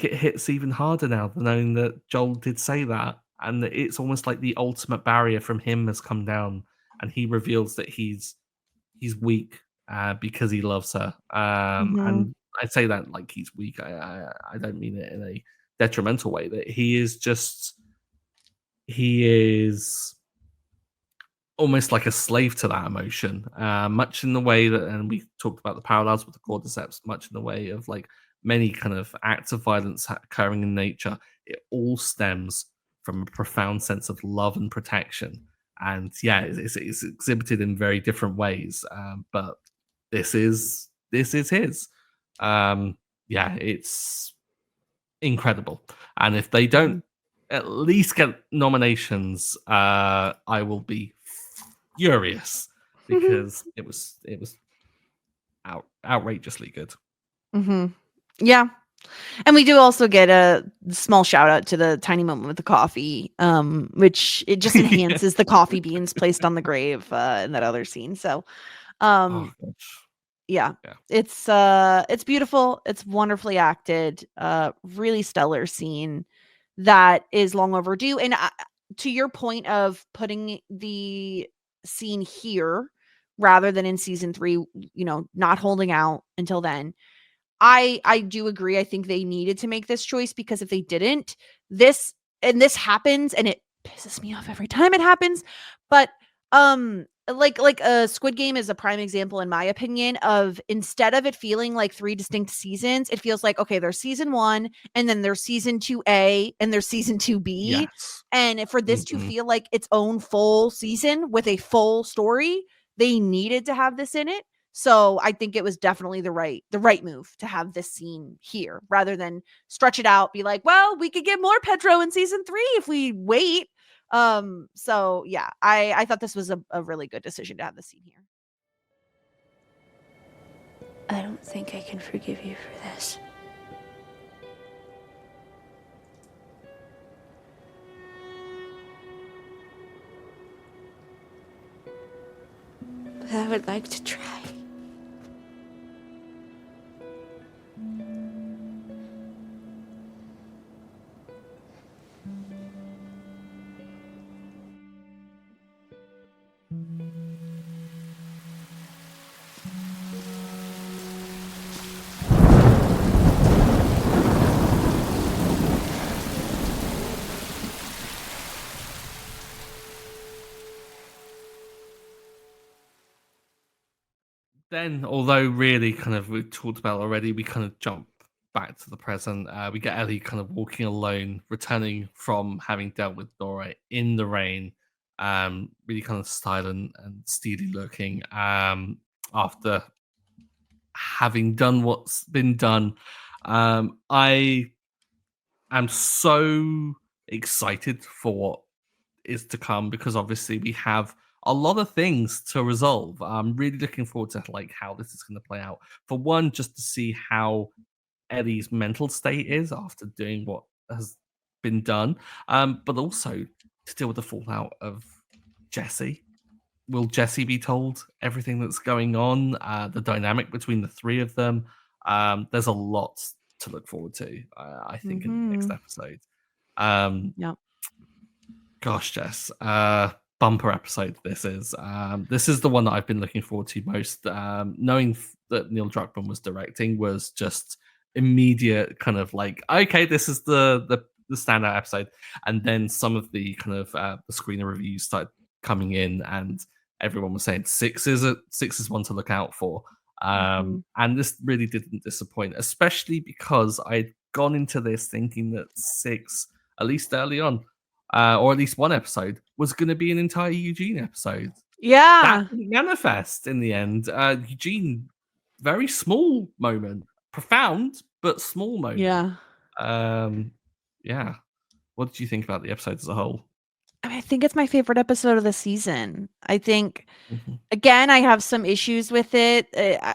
it hits even harder now, knowing that Joel did say that, and that it's almost like the ultimate barrier from him has come down, and he reveals that he's weak because he loves her. And I say that like he's weak. I don't mean it in a detrimental way. That he is almost like a slave to that emotion, much in the way that, and we talked about the parallels with the cordyceps, much in the way of like many kind of acts of violence occurring in nature. It all stems from a profound sense of love and protection. And yeah, it's exhibited in very different ways, but this is his. Yeah, it's incredible. And if they don't at least get nominations, I will be furious because it was outrageously good. Yeah. And we do also get a small shout out to the tiny moment with the coffee, which it just enhances the coffee beans placed on the grave in that other scene. So Oh, gosh. yeah, Yeah. it's beautiful. It's wonderfully acted. Really stellar scene that is long overdue. And to your point of putting the scene here rather than in season 3, not holding out until then, I do agree. I think they needed to make this choice, because if they didn't, this happens, and it pisses me off every time it happens. But like Squid Game is a prime example in my opinion of, instead of it feeling like 3 distinct seasons, it feels like, okay, there's season 1 and then there's season 2A and there's season 2B. Yes. And for this to Mhm. feel like its own full season with a full story, they needed to have this in it. So I think it was definitely the right move to have this scene here rather than stretch it out, be like, well, we could get more Pedro in season 3 if we wait. So yeah, I thought this was a really good decision to have the scene here. I don't think I can forgive you for this. But I would like to try. Then, although really kind of we talked about already, we kind of jump back to the present. We get Ellie kind of walking alone, returning from having dealt with Nora in the rain, really kind of silent and steely looking, after having done what's been done. I am so excited for what is to come because obviously we have a lot of things to resolve. I'm really looking forward to like how this is going to play out. For one, just to see how Ellie's mental state is after doing what has been done, but also to deal with the fallout of Jesse. Will Jesse be told everything that's going on? The dynamic between the three of them. There's a lot to look forward to. I think in the next episode. Yeah. Gosh, Jess, bumper episode this is. This is the one that I've been looking forward to most. Knowing that Neil Druckmann was directing was just immediate kind of like, okay, this is the standout episode. And then some of the kind of the screener reviews started coming in, and everyone was saying six is one to look out for. And this really didn't disappoint, especially because I'd gone into this thinking that 6, at least early on, or at least one episode, was going to be an entire Eugene episode. Yeah. That didn't manifest in the end. Eugene, very small moment, profound but small moment. Yeah. Yeah. What did you think about the episode as a whole? I mean, I think it's my favorite episode of the season. I think, Mhm. again, I have some issues with it.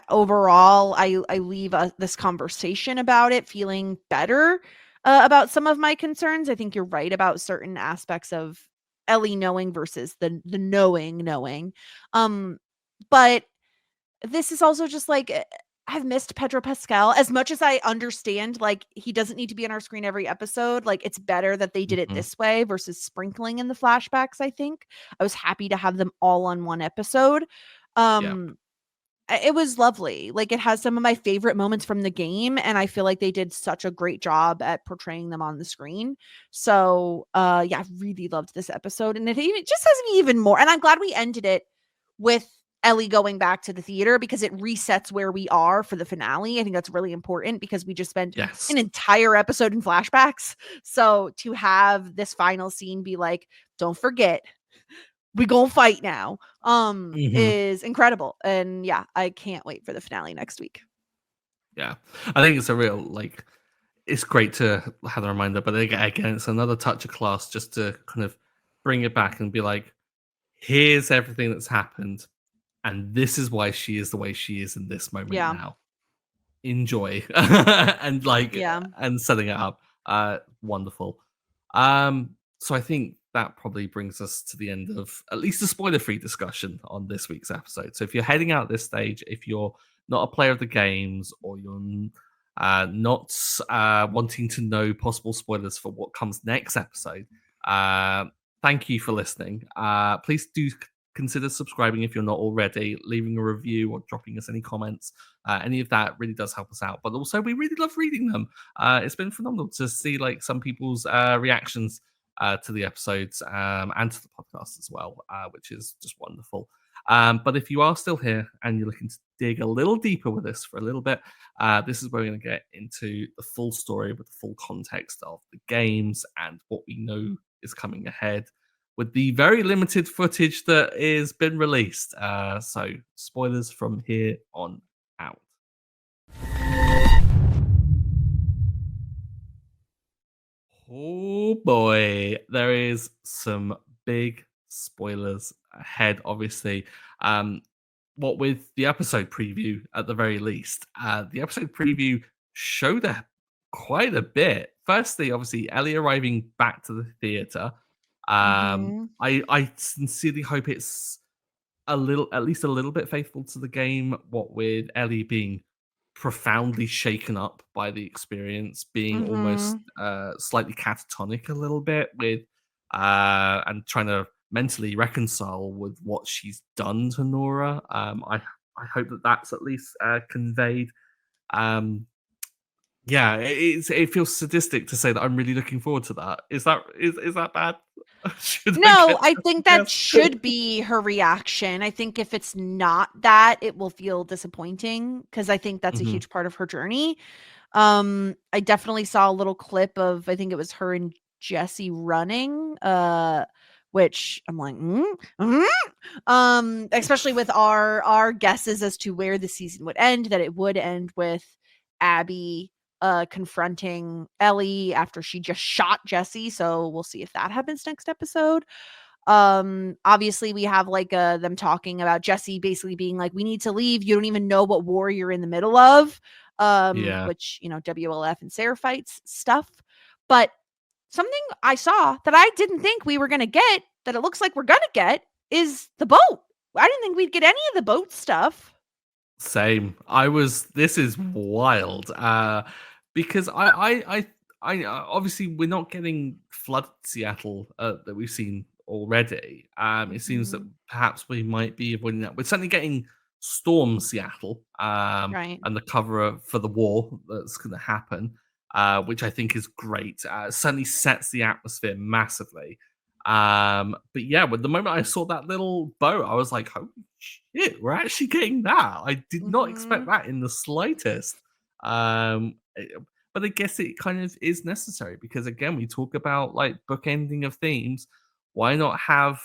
Overall, I leave this conversation about it feeling better about some of my concerns. I think you're right about certain aspects of Ellie knowing versus the knowing. But this is also just like, I've missed Pedro Pascal as much as I understand, like, he doesn't need to be on our screen every episode. Like, it's better that they did it this way versus sprinkling in the flashbacks. I think I was happy to have them all on one episode. It was lovely. Like, it has some of my favorite moments from the game, and I feel like they did such a great job at portraying them on the screen. So yeah, I really loved this episode, and it just has me even more. And I'm glad we ended it with Ellie going back to the theater because it resets where we are for the finale. I think that's really important because we just spent an entire episode in flashbacks. So to have this final scene be like, don't forget, we gonna fight now, is incredible. And yeah, I can't wait for the finale next week. Yeah, I think it's a real, like, it's great to have a reminder, but again, it's another touch of class just to kind of bring it back and be like, here's everything that's happened, and this is why she is the way she is in this moment now. Enjoy. And like, and setting it up. Wonderful. So I think that probably brings us to the end of at least a spoiler-free discussion on this week's episode. So if you're heading out at this stage, if you're not a player of the games, or you're not wanting to know possible spoilers for what comes next episode, thank you for listening. Please do consider subscribing if you're not already, leaving a review or dropping us any comments. Any of that really does help us out. But also, we really love reading them. It's been phenomenal to see like some people's reactions to the episodes and to the podcast as well, which is just wonderful. But if you are still here and you're looking to dig a little deeper with us for a little bit, this is where we're going to get into the full story with the full context of the games and what we know is coming ahead with the very limited footage that is been released. So spoilers from here on out. Oh boy, there is some big spoilers ahead, obviously. What with the episode preview at the very least. The episode preview showed quite a bit. Firstly, obviously, Ellie arriving back to the theater. I sincerely hope it's at least a little bit faithful to the game. What with Ellie being profoundly shaken up by the experience, being almost slightly catatonic a little bit with and trying to mentally reconcile with what she's done to Nora. I hope that that's at least conveyed. Yeah, it feels sadistic to say that I'm really looking forward to that. Is that bad? No, I think that should be her reaction. I think if it's not that, it will feel disappointing because I think that's a huge part of her journey. I definitely saw a little clip of, I think it was her and Jesse running, which I'm like, especially with our guesses as to where the season would end, that it would end with Abby confronting Ellie after she just shot Jesse. So we'll see if that happens next episode. Obviously we have like them talking about Jesse basically being like, we need to leave. You don't even know what war you're in the middle of. Which, WLF and Seraphites stuff. But something I saw that I didn't think we were going to get, that it looks like we're going to get, is the boat. I didn't think we'd get any of the boat stuff. Same. This is wild. Because I obviously we're not getting flood Seattle that we've seen already. It seems that perhaps we might be avoiding that. We're certainly getting Storm Seattle, Right. and the cover for the war that's going to happen, which I think is great. Certainly sets the atmosphere massively. But yeah, with the moment I saw that little boat, I was like, holy shit, we're actually getting that. I did not expect that in the slightest. But I guess it kind of is necessary because again, we talk about like bookending of themes. Why not have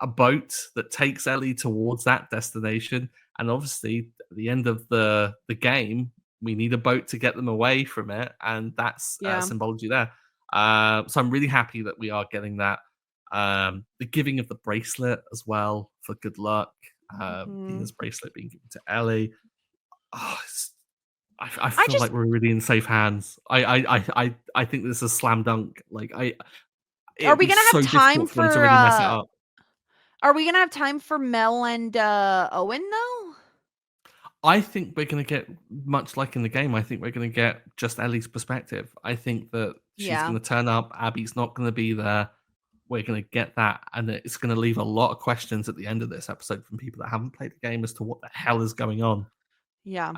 a boat that takes Ellie towards that destination? And obviously, at the end of the game, we need a boat to get them away from it, and that's symbology there. So I'm really happy that we are getting that. The giving of the bracelet as well for good luck. Dina's bracelet being given to Ellie. Oh, I feel like we're really in safe hands. I think this is a slam dunk. Like are we gonna have time for them to really mess it up? Are we gonna have time for Mel and Owen though? I think we're gonna get much like in the game. I think we're gonna get just Ellie's perspective. I think that she's gonna turn up. Abby's not gonna be there. We're gonna get that, and it's gonna leave a lot of questions at the end of this episode from people that haven't played the game as to what the hell is going on. Yeah.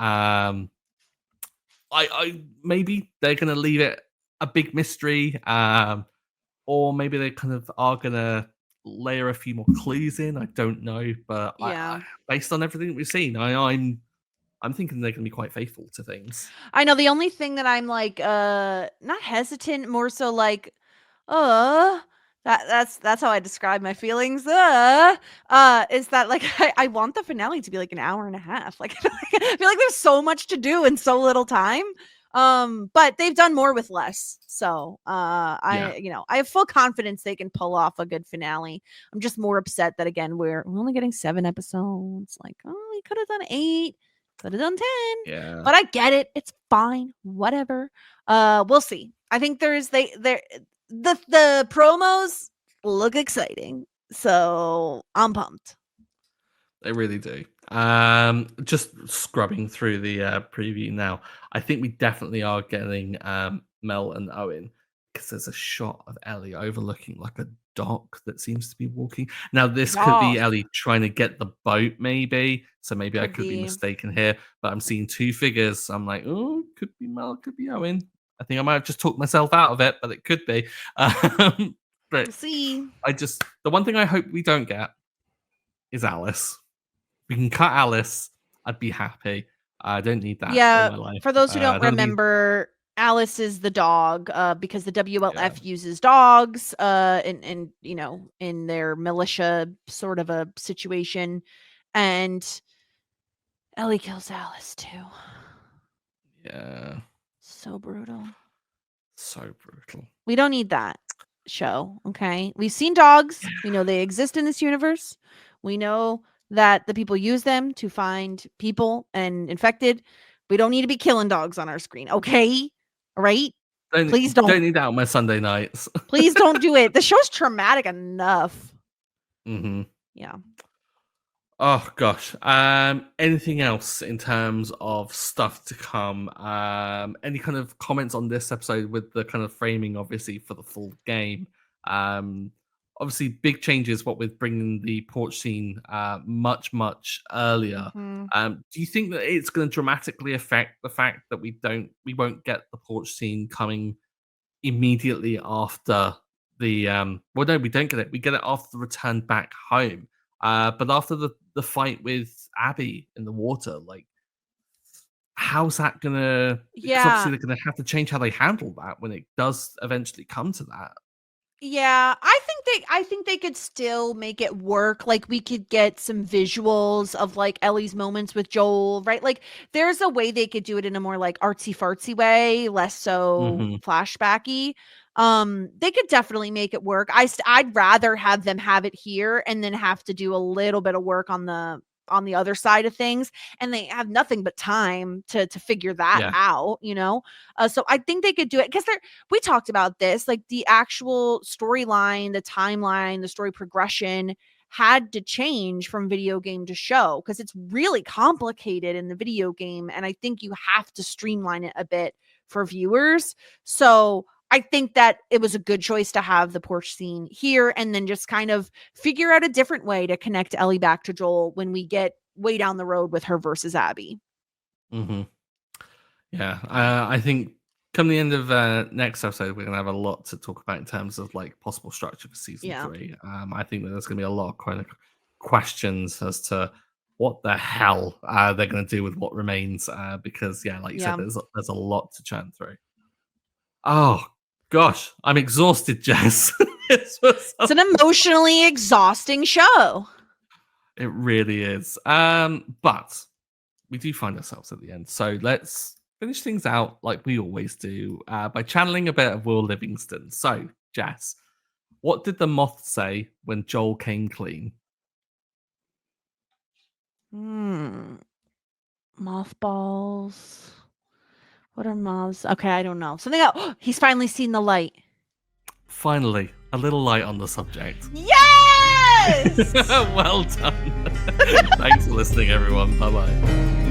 I maybe they're gonna leave it a big mystery, or maybe they kind of are gonna layer a few more clues in. I don't know, but based on everything we've seen, I'm thinking they're gonna be quite faithful to things. I know the only thing that I'm like not hesitant, more so like that's how I describe my feelings. Is that like I want the finale to be like an hour and a half. Like I feel like there's so much to do in so little time. But they've done more with less. So I have full confidence they can pull off a good finale. I'm just more upset that again we're only getting 7 episodes. Like, oh, we could have done 8, could have done 10. Yeah. But I get it. It's fine. Whatever. We'll see. I think the promos look exciting, so I'm pumped. They really do. Just scrubbing through the preview now, I think we definitely are getting Mel and Owen because there's a shot of Ellie overlooking like a dock that seems to be walking. Now this could be Ellie trying to get the boat, maybe. So maybe I could be mistaken here, but I'm seeing 2 figures. So I'm like, oh, could be Mel, could be Owen. I think I might have just talked myself out of it, but it could be. But we'll see. The one thing I hope we don't get is Alice. we can cut Alice, I'd be happy. I don't need that in Yeah, my life. for those who don't That'll be- remember, Alice is the dog because the WLF uses dogs and you know, in their militia sort of a situation, and Ellie kills Alice too. Yeah, So brutal. so brutal. We don't need that show, okay? We've seen dogs. We know they exist in this universe. We know that the people use them to find people and infected. We don't need to be killing dogs on our screen, okay? All right? Please don't. Don't need that on my Sunday nights. Please don't do it. The show's traumatic enough. Mm-hmm. Yeah. Oh gosh. Anything else in terms of stuff to come? Any kind of comments on this episode with the kind of framing, obviously, for the full game? Obviously, big changes. What with bringing the porch scene much earlier. Mhm. Do you think that it's going to dramatically affect the fact that we won't get the porch scene coming immediately after the well, no, we don't get it. We get it after the return back home. But after the fight with Abby in the water, like, how's that gonna? Because Yeah. obviously they're gonna have to change how they handle that when it does eventually come to that. Yeah, I think they could still make it work. Like we could get some visuals of like Ellie's moments with Joel, right? Like there's a way they could do it in a more like artsy fartsy way, less so Mhm. flashbacky. They could definitely make it work. I'd rather have them have it here and then have to do a little bit of work on the other side of things, and they have nothing but time to figure that Yeah. out, you know. So I think they could do it because we talked about this, like the actual storyline, the timeline, the story progression had to change from video game to show because it's really complicated in the video game, and I think you have to streamline it a bit for viewers. So I think that it was a good choice to have the porch scene here and then just kind of figure out a different way to connect Ellie back to Joel when we get way down the road with her versus Abby. Mm-hmm. Yeah, I think come the end of next episode, we're gonna have a lot to talk about in terms of like possible structure for season Yeah. 3. I think that there's gonna be a lot of kind of questions as to what the hell they're gonna do with what remains. Because yeah, like you Yeah. said, there's a lot to churn through. Oh gosh, I'm exhausted, Jess. It's an emotionally exhausting show. It really is. But we do find ourselves at the end. So let's finish things out like we always do by channeling a bit of Will Livingston. So, Jess, what did the moth say when Joel came clean? Mothballs. What are moths? Okay, I don't know. Something else. He's finally seen the light. Finally, a little light on the subject. Yes! Well done. Thanks for listening, everyone. Bye bye.